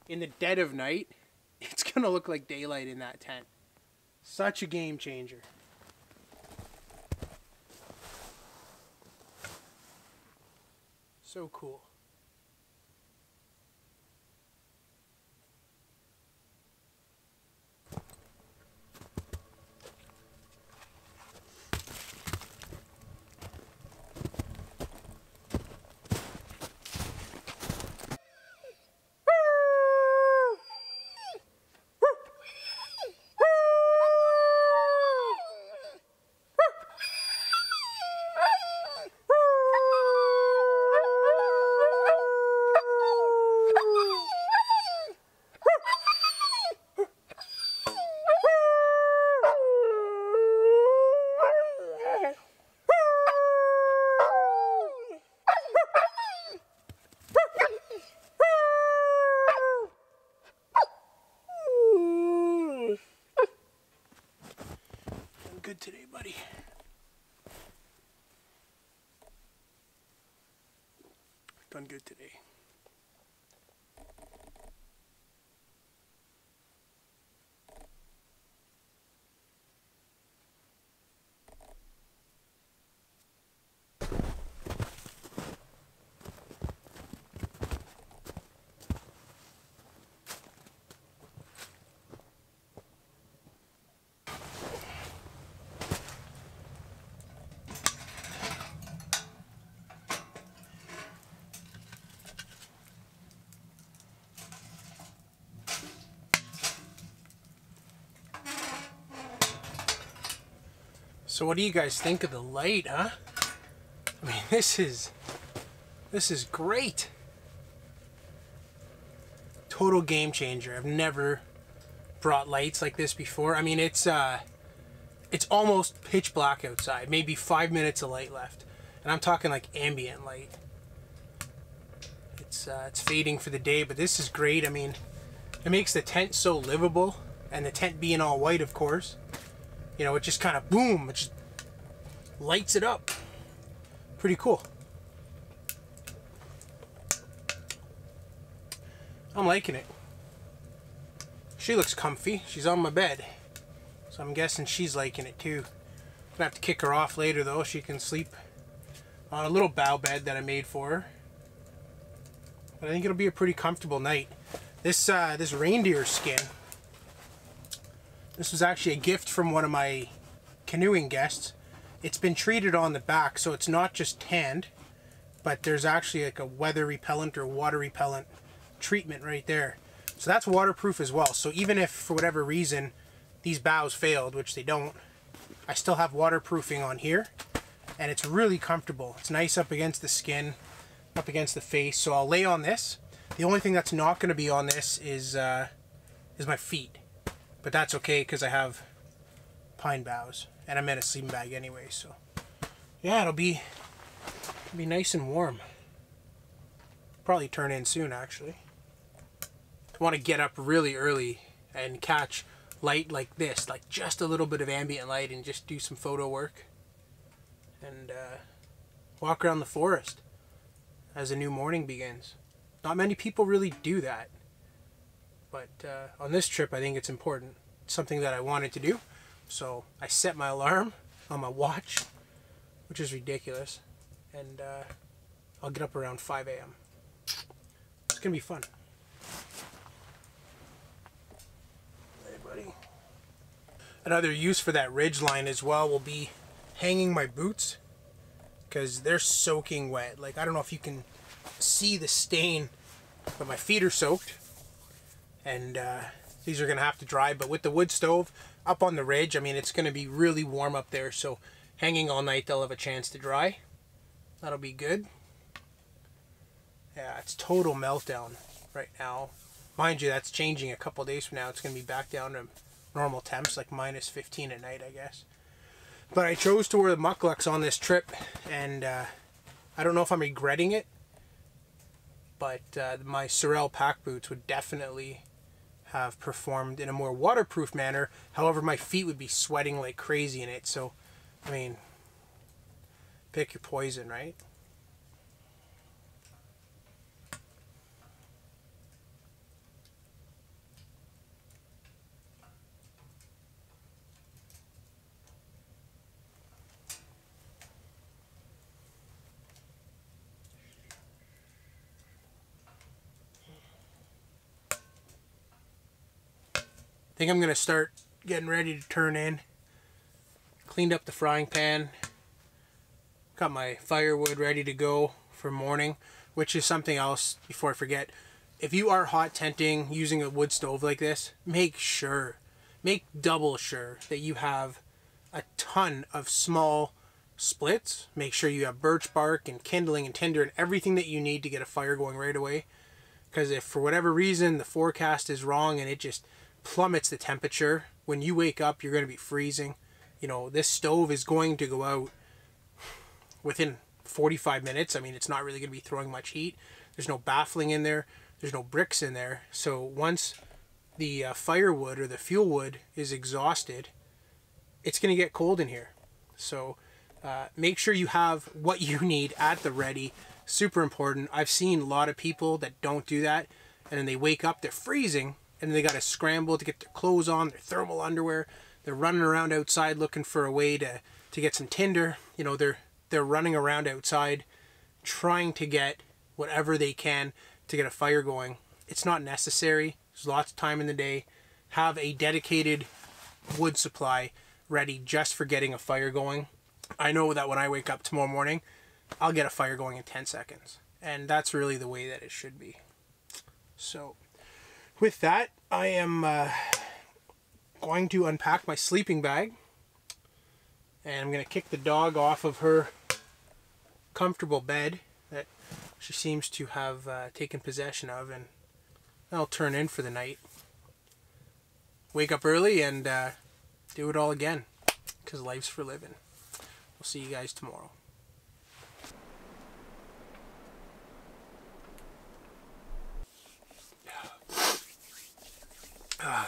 in the dead of night, it's gonna look like daylight in that tent. Such a game changer. So cool. Good today, buddy. Done good today. So what do you guys think of the light, huh? I mean, this is great. Total game changer. I've never brought lights like this before. I mean, it's almost pitch black outside. Maybe 5 minutes of light left. And I'm talking like ambient light. It's fading for the day, but this is great. I mean, it makes the tent so livable, and the tent being all white, of course. You know, it just kind of boom, it just lights it up. pretty cool. I'm liking it. She looks comfy. She's on my bed. So I'm guessing she's liking it too. Gonna have to kick her off later though. She can sleep on a little bough bed that I made for her. But I think it'll be a pretty comfortable night. This reindeer skin, this was actually a gift from one of my canoeing guests. It's been treated on the back, so it's not just tanned, but there's actually like a weather repellent or water repellent treatment right there. So that's waterproof as well. So even if for whatever reason these boughs failed, which they don't, I still have waterproofing on here, and it's really comfortable. It's nice up against the skin, up against the face. So I'll lay on this. The only thing that's not going to be on this is my feet, but that's okay because I have pine boughs and I'm in a sleeping bag anyway. So yeah, it'll be nice and warm. Probably turn in soon actually. I want to get up really early and catch light like this, like just a little bit of ambient light, and just do some photo work and walk around the forest as a new morning begins. Not many people really do that, but on this trip I think it's important. It's something that I wanted to do, so I set my alarm on my watch, which is ridiculous, and I'll get up around 5 a.m. It's gonna be fun. Hey buddy. Another use for that ridge line as well will be hanging my boots, because they're soaking wet. Like, I don't know if you can see the stain, but my feet are soaked, and these are gonna have to dry. But with the wood stove up on the ridge, I mean, it's gonna be really warm up there, so hanging all night they'll have a chance to dry. That'll be good. Yeah, it's total meltdown right now. Mind you, that's changing a couple days from now. It's gonna be back down to normal temps, like -15 at night, I guess. But I chose to wear the mucklucks on this trip, and I don't know if I'm regretting it, but my Sorel pack boots would definitely have performed in a more waterproof manner. However, my feet would be sweating like crazy in it, so, I mean, pick your poison, right? I think I'm going to start getting ready to turn in. Cleaned up the frying pan. Got my firewood ready to go for morning, which is something else before I forget. If you are hot tenting using a wood stove like this, make double sure that you have a ton of small splits. Make sure you have birch bark and kindling and tinder and everything that you need to get a fire going right away. Because if for whatever reason the forecast is wrong and it just plummets the temperature, when you wake up you're going to be freezing. You know, this stove is going to go out within 45 minutes. I mean, it's not really going to be throwing much heat. There's no baffling in there. There's no bricks in there. So once the firewood or the fuel wood is exhausted, it's going to get cold in here. So make sure you have what you need at the ready. Super important. I've seen a lot of people that don't do that, and then they wake up, they're freezing, and they got to scramble to get their clothes on, their thermal underwear. They're running around outside looking for a way to get some tinder. You know, they're running around outside trying to get whatever they can to get a fire going. It's not necessary. There's lots of time in the day. Have a dedicated wood supply ready just for getting a fire going. I know that when I wake up tomorrow morning, I'll get a fire going in 10 seconds. And that's really the way that it should be. So with that, I am going to unpack my sleeping bag, and I'm going to kick the dog off of her comfortable bed that she seems to have taken possession of, and I'll turn in for the night. Wake up early and do it all again, because life's for living. We'll see you guys tomorrow.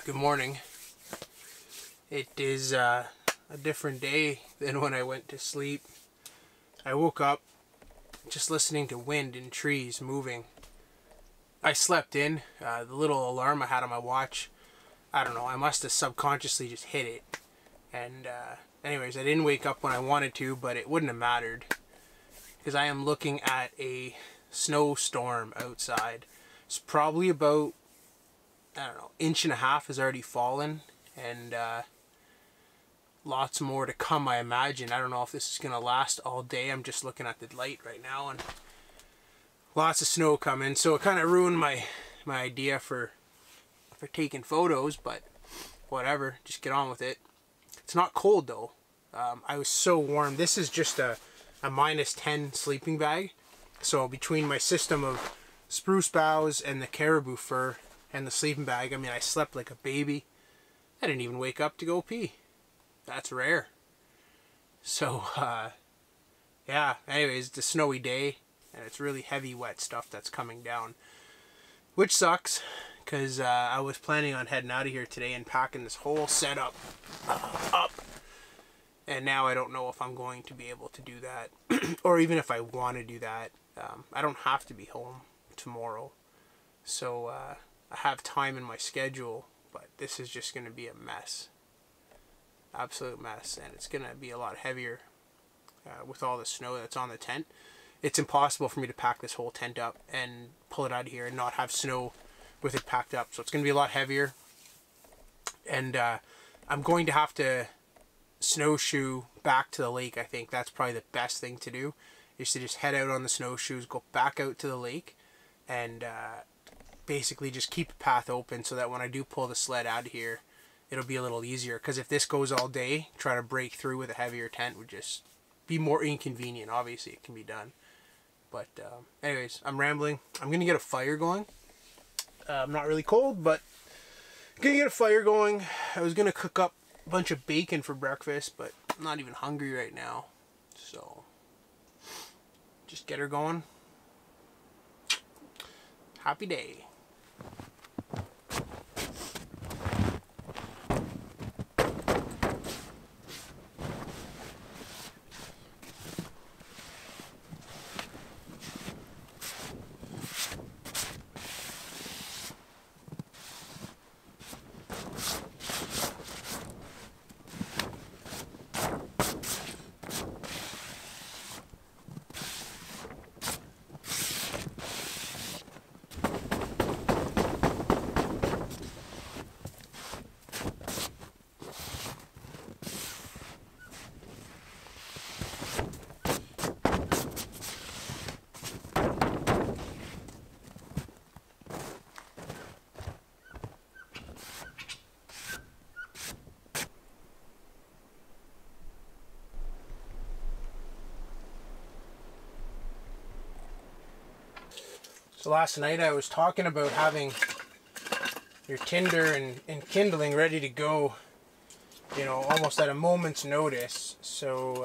Good morning. It is a different day than when I went to sleep. I woke up just listening to wind and trees moving. I slept in. The little alarm I had on my watch, I don't know, I must have subconsciously just hit it. And anyways, I didn't wake up when I wanted to, but it wouldn't have mattered. Because I am looking at a snowstorm outside. It's probably about, I don't know, 1.5 inches has already fallen. And lots more to come, I imagine. I don't know if this is going to last all day. I'm just looking at the light right now, and lots of snow coming. So it kind of ruined my idea for taking photos, but whatever, just get on with it. It's not cold though. I was so warm. This is just a -10 sleeping bag. So between my system of spruce boughs and the caribou fur and the sleeping bag, I mean, I slept like a baby. I didn't even wake up to go pee. That's rare. So, yeah, anyways, it's a snowy day, and it's really heavy, wet stuff that's coming down. Which sucks, because I was planning on heading out of here today and packing this whole setup up. And now I don't know if I'm going to be able to do that, or even if I want to do that. I don't have to be home tomorrow. So, I have time in my schedule, but this is just going to be a mess. Absolute mess, and it's going to be a lot heavier with all the snow that's on the tent. It's impossible for me to pack this whole tent up and pull it out of here and not have snow with it packed up. So it's going to be a lot heavier, and I'm going to have to snowshoe back to the lake. I think that's probably the best thing to do, is to just head out on the snowshoes, go back out to the lake, and basically just keep the path open so that when I do pull the sled out of here, it'll be a little easier. Because if this goes all day, trying to break through with a heavier tent would just be more inconvenient. Obviously, it can be done. But anyways, I'm rambling. I'm going to get a fire going. I'm not really cold, but I'm going to get a fire going. I was going to cook up a bunch of bacon for breakfast, but I'm not even hungry right now. So, just get her going. Happy day. So last night I was talking about having your tinder and kindling ready to go, you know, almost at a moment's notice. So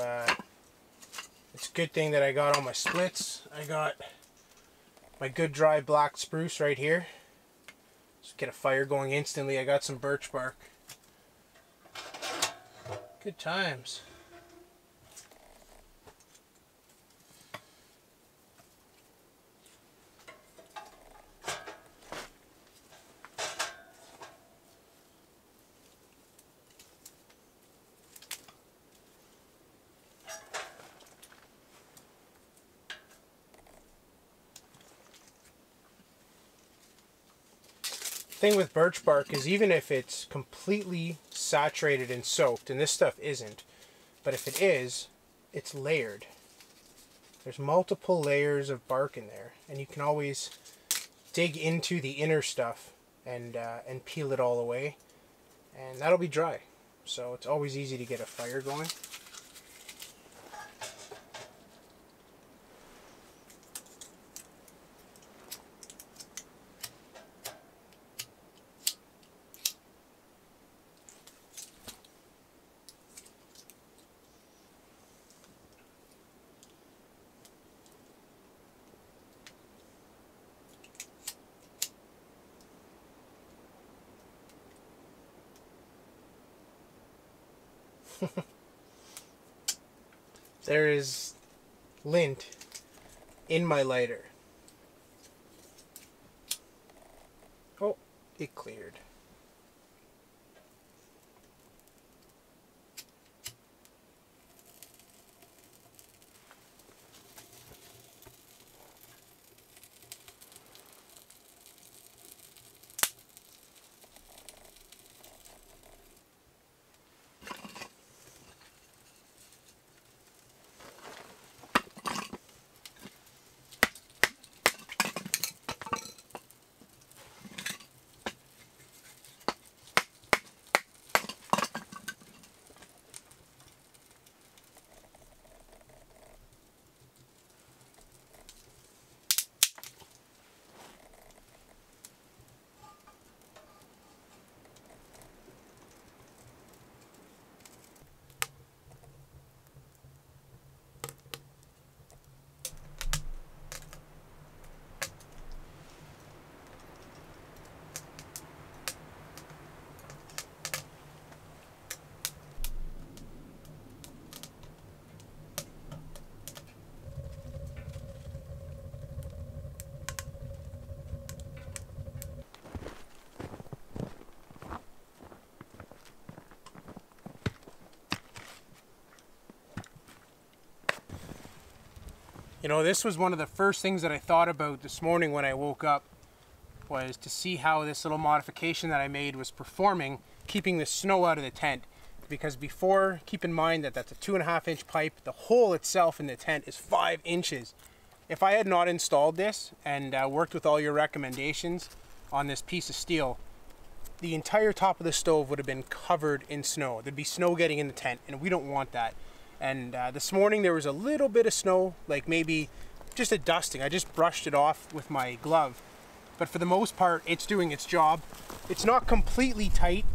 it's a good thing that I got all my splits. I got my good dry black spruce right here. Just get a fire going instantly. I got some birch bark. Good times. Thing with birch bark is, even if it's completely saturated and soaked, and this stuff isn't, but if it is, it's layered. There's multiple layers of bark in there, and you can always dig into the inner stuff and peel it all away, and that'll be dry. So it's always easy to get a fire going. There is lint in my lighter. Oh, it cleared. You know, this was one of the first things that I thought about this morning when I woke up, was to see how this little modification that I made was performing, keeping the snow out of the tent. Because before, keep in mind that that's a 2.5 inch pipe. The hole itself in the tent is 5 inches. If I had not installed this and worked with all your recommendations on this piece of steel, the entire top of the stove would have been covered in snow. There'd be snow getting in the tent, and we don't want that. And this morning there was a little bit of snow, like maybe just a dusting. I just brushed it off with my glove. But for the most part, it's doing its job. It's not completely tight.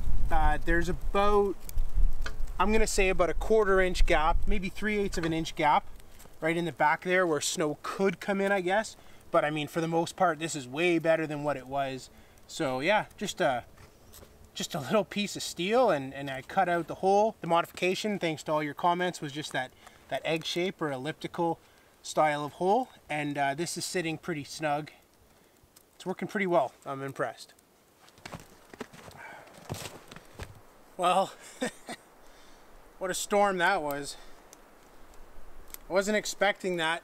There's about, I'm gonna say about a 1/4 inch gap, maybe 3/8 of an inch gap right in the back there where snow could come in, I guess. But I mean, for the most part, this is way better than what it was. So yeah, just a little piece of steel, and I cut out the hole. The modification, thanks to all your comments, was just that egg shape or elliptical style of hole, and this is sitting pretty snug. It's working pretty well. I'm impressed. Well, what a storm that was. I wasn't expecting that.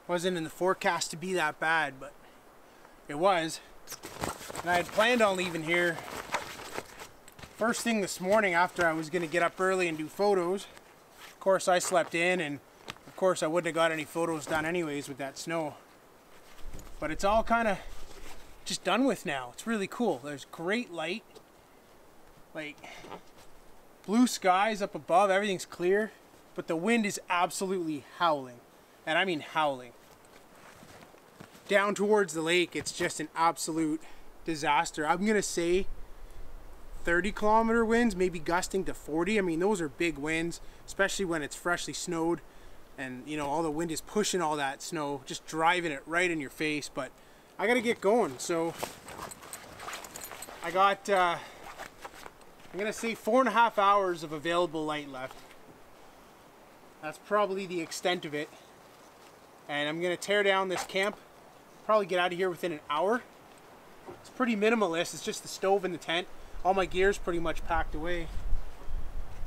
Wasn't in the forecast to be that bad, but it was. And I had planned on leaving here first thing this morning after I was going to get up early and do photos. Of course, I slept in, and of course I wouldn't have got any photos done anyways with that snow. But it's all kind of just done with now. It's really cool. There's great light, like blue skies up above, everything's clear, but the wind is absolutely howling, and I mean howling. Down towards the lake, it's just an absolute disaster. I'm gonna say 30-kilometer winds, maybe gusting to 40. I mean, those are big winds, especially when it's freshly snowed, and you know, all the wind is pushing all that snow, just driving it right in your face. But I gotta get going, so I got I'm gonna say 4.5 hours of available light left. That's probably the extent of it, and I'm gonna tear down this camp, probably get out of here within an hour. It's pretty minimalist. It's just the stove and the tent. All my gear's pretty much packed away,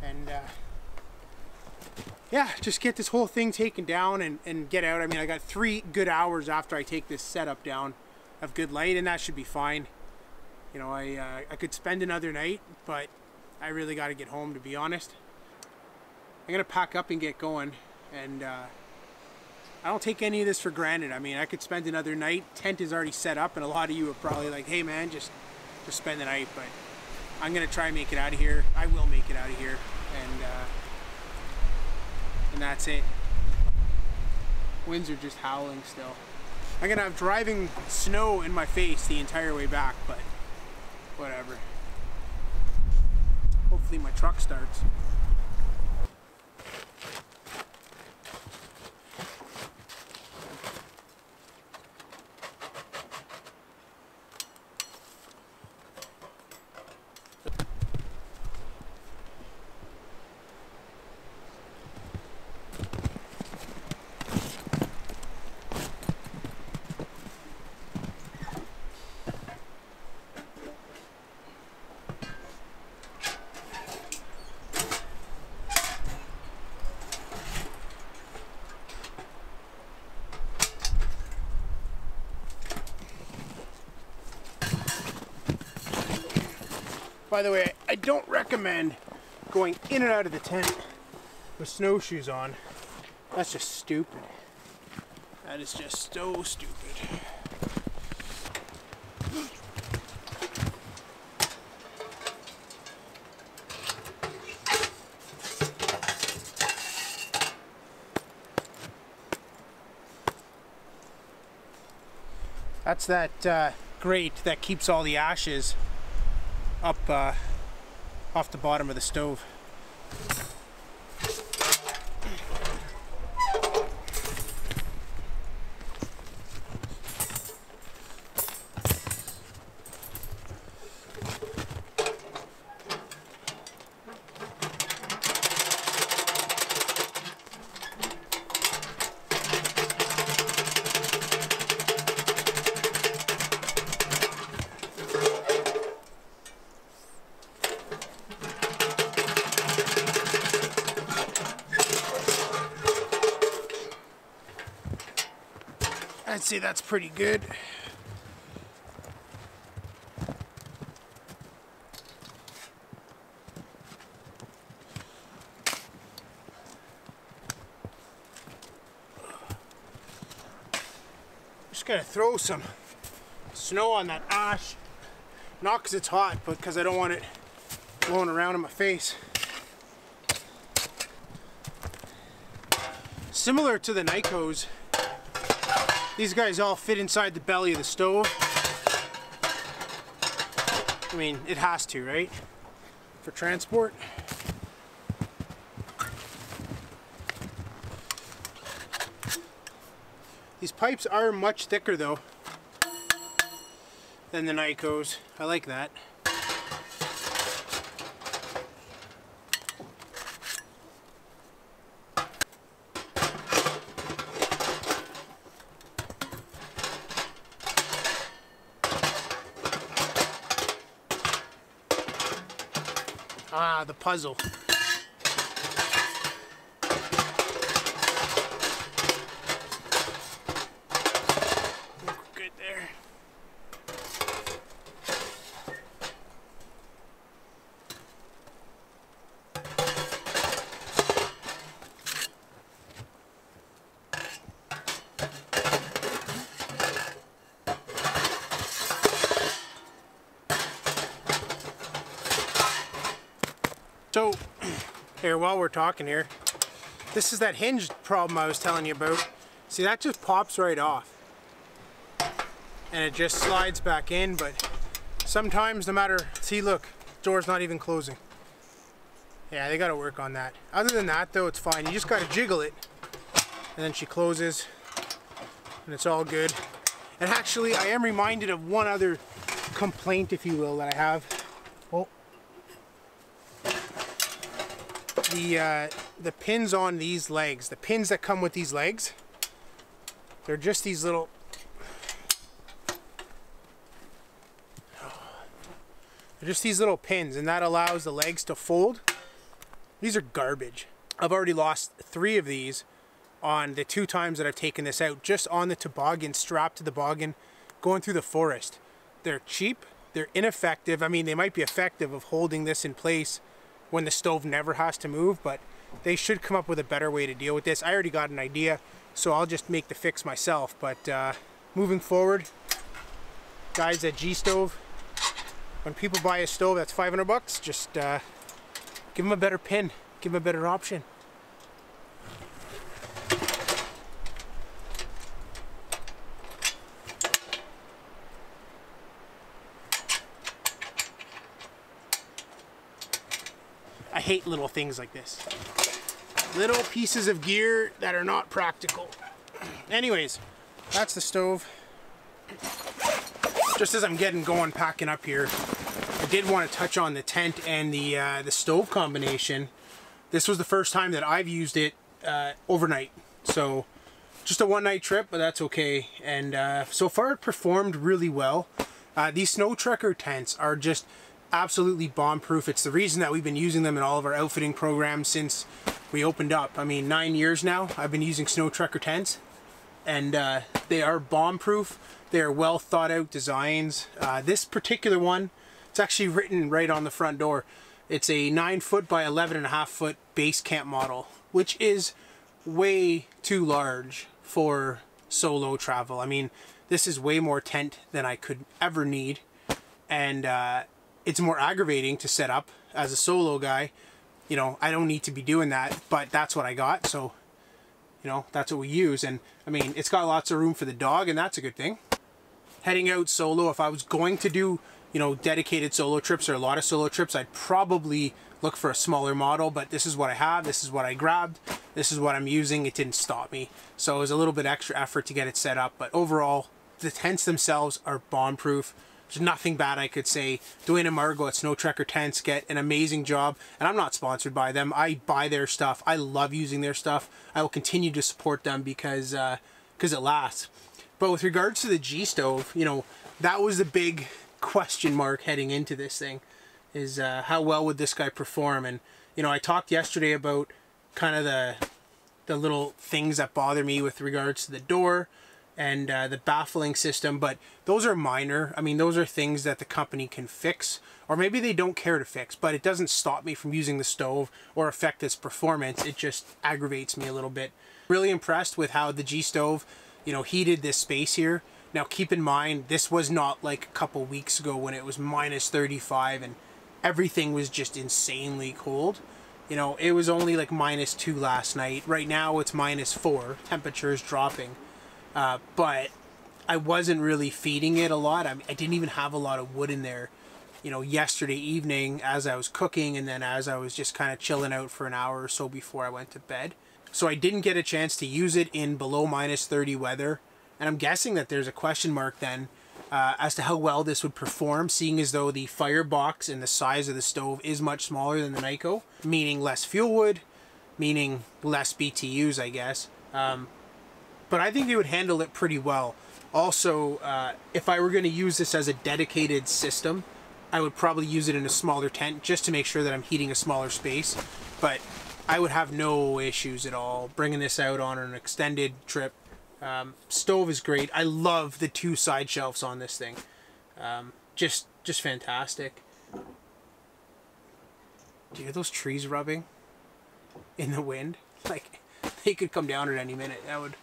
and yeah, just get this whole thing taken down and get out. I mean, I got 3 good hours after I take this setup down of good light, and that should be fine. You know, I could spend another night, but I really got to get home, to be honest. I'm gonna pack up and get going, and I don't take any of this for granted. I mean, I could spend another night. Tent is already set up, and a lot of you are probably like, hey man, just spend the night. But I'm gonna try and make it out of here. I will make it out of here, and that's it. Winds are just howling still. I'm gonna have driving snow in my face the entire way back, but whatever. Hopefully my truck starts. By the way, I don't recommend going in and out of the tent with snowshoes on. That's just stupid. That is just so stupid. That's that grate that keeps all the ashes up off the bottom of the stove. I'd say that's pretty good. Just gotta throw some snow on that ash. Not because it's hot, but because I don't want it blowing around in my face. Similar to the Nikos, these guys all fit inside the belly of the stove. I mean, it has to, right? For transport. These pipes are much thicker though than the Nikos. I like that. Ah, the puzzle. Good there. So, here, while we're talking here, this is that hinge problem I was telling you about. See, that just pops right off. And it just slides back in, but sometimes no matter, see look, door's not even closing. Yeah, they gotta work on that. Other than that though, it's fine. You just gotta jiggle it, and then she closes, and it's all good. And actually, I am reminded of one other complaint, if you will, that I have. Oh. The pins on these legs, the pins that come with these legs, they're just these little, they're just these little pins, and that allows the legs to fold. These are garbage. I've already lost 3 of these on the 2 times that I've taken this out, just on the toboggan, strapped to the toboggan, going through the forest. They're cheap, they're ineffective. I mean, they might be effective of holding this in place when the stove never has to move, but they should come up with a better way to deal with this. I already got an idea, so I'll just make the fix myself. But moving forward, guys at Gstove, when people buy a stove that's 500 bucks, just give them a better pin, give them a better option. I hate little things like this. Little pieces of gear that are not practical. Anyways, that's the stove. Just as I'm getting going, packing up here, I did want to touch on the tent and the stove combination. This was the first time that I've used it overnight. So just a one-night trip, but that's okay. And so far it performed really well. These Snowtrekker tents are just absolutely bomb-proof. It's the reason that we've been using them in all of our outfitting programs since we opened up. I mean, 9 years now I've been using Snowtrekker tents, and they are bomb-proof. They are well thought out designs. This particular one It's actually written right on the front door. It's a 9-foot by 11.5-foot Basecamp model, which is way too large for solo travel. I mean, this is way more tent than I could ever need, and it's more aggravating to set up as a solo guy. You know, I don't need to be doing that, but that's what I got, so, you know, that's what we use. And I mean, it's got lots of room for the dog, and that's a good thing. Heading out solo, if I was going to do, you know, dedicated solo trips or a lot of solo trips, I'd probably look for a smaller model, but this is what I have, this is what I grabbed, this is what I'm using. It didn't stop me, so it was a little bit extra effort to get it set up, but overall the tents themselves are bomb proof. There's nothing bad I could say. Dwayne and Margot at Snowtrekker Tents get an amazing job, and I'm not sponsored by them. I buy their stuff. I love using their stuff. I will continue to support them because it lasts. But with regards to the Gstove, you know, that was the big question mark heading into this thing, is how well would this guy perform. And you know, I talked yesterday about kind of the little things that bother me with regards to the door and the baffling system, but those are minor. I mean, those are things that the company can fix, or maybe they don't care to fix, but it doesn't stop me from using the stove or affect its performance. It just aggravates me a little bit. Really impressed with how the Gstove, you know, heated this space here. Now keep in mind, this was not like a couple weeks ago when it was minus 35 and everything was just insanely cold. You know, it was only like minus 2 last night. Right now it's minus 4. Temperature is dropping. But I wasn't really feeding it a lot. I didn't even have a lot of wood in there, you know, yesterday evening as I was cooking, and then as I was just kind of chilling out for an hour or so before I went to bed. So I didn't get a chance to use it in below minus 30 weather. And I'm guessing that there's a question mark then as to how well this would perform, seeing as though the firebox and the size of the stove is much smaller than the Nyko, meaning less fuel wood, meaning less BTUs, I guess. But I think it would handle it pretty well. Also, if I were going to use this as a dedicated system, I would probably use it in a smaller tent just to make sure that I'm heating a smaller space. But I would have no issues at all bringing this out on an extended trip. Stove is great. I love the 2 side shelves on this thing. Just fantastic. Do you hear those trees rubbing in the wind? Like, they could come down at any minute. That would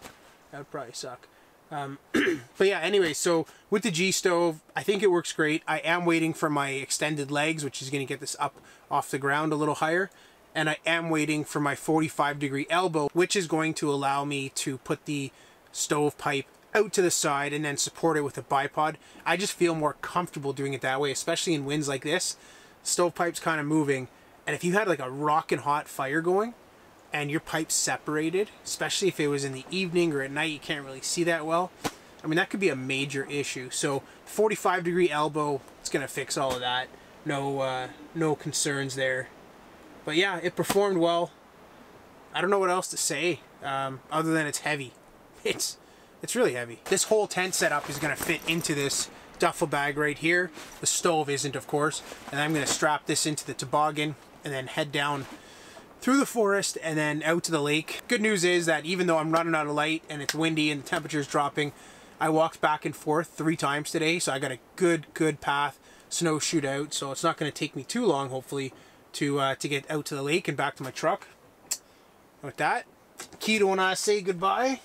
probably suck. But yeah, anyway, so with the Gstove, I think it works great. I am waiting for my extended legs, which is going to get this up off the ground a little higher. And I am waiting for my 45-degree elbow, which is going to allow me to put the stove pipe out to the side and then support it with a bipod. I just feel more comfortable doing it that way, especially in winds like this. Stovepipe's kind of moving, and if you had like a rockin' hot fire going and your pipe's separated, especially if it was in the evening or at night, you can't really see that well. I mean, that could be a major issue. So 45-degree elbow, it's gonna fix all of that. No concerns there. But yeah, it performed well. I don't know what else to say other than it's heavy. It's really heavy. This whole tent setup is gonna fit into this duffel bag right here. The stove isn't, of course. And I'm gonna strap this into the toboggan and then head down through the forest and then out to the lake. Good news is that even though I'm running out of light and it's windy and the temperature's dropping, I walked back and forth 3 times today, so I got a good path, snowshoed out, so it's not gonna take me too long, hopefully, to get out to the lake and back to my truck. With that, Keto and I say goodbye.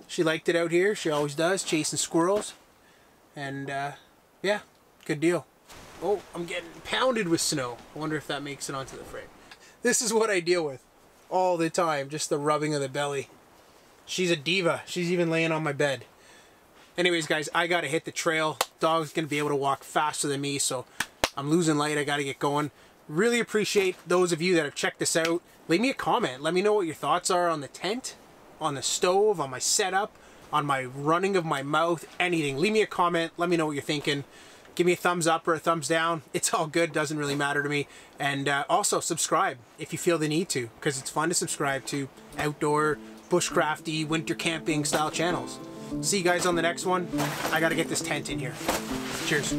She liked it out here. She always does, chasing squirrels. And yeah, good deal. Oh, I'm getting pounded with snow. I wonder if that makes it onto the frame. This is what I deal with all the time, just the rubbing of the belly. She's a diva. She's even laying on my bed. Anyways, guys, I gotta hit the trail. Dog's gonna be able to walk faster than me, so I'm losing light. I gotta get going. Really appreciate those of you that have checked this out. Leave me a comment. Let me know what your thoughts are on the tent, on the stove, on my setup, on my running of my mouth, anything. Leave me a comment. Let me know what you're thinking. Give me a thumbs up or a thumbs down. It's all good. Doesn't really matter to me. And also subscribe if you feel the need to, because it's fun to subscribe to outdoor, bushcrafty, winter camping style channels. See you guys on the next one. I gotta get this tent in here. Cheers.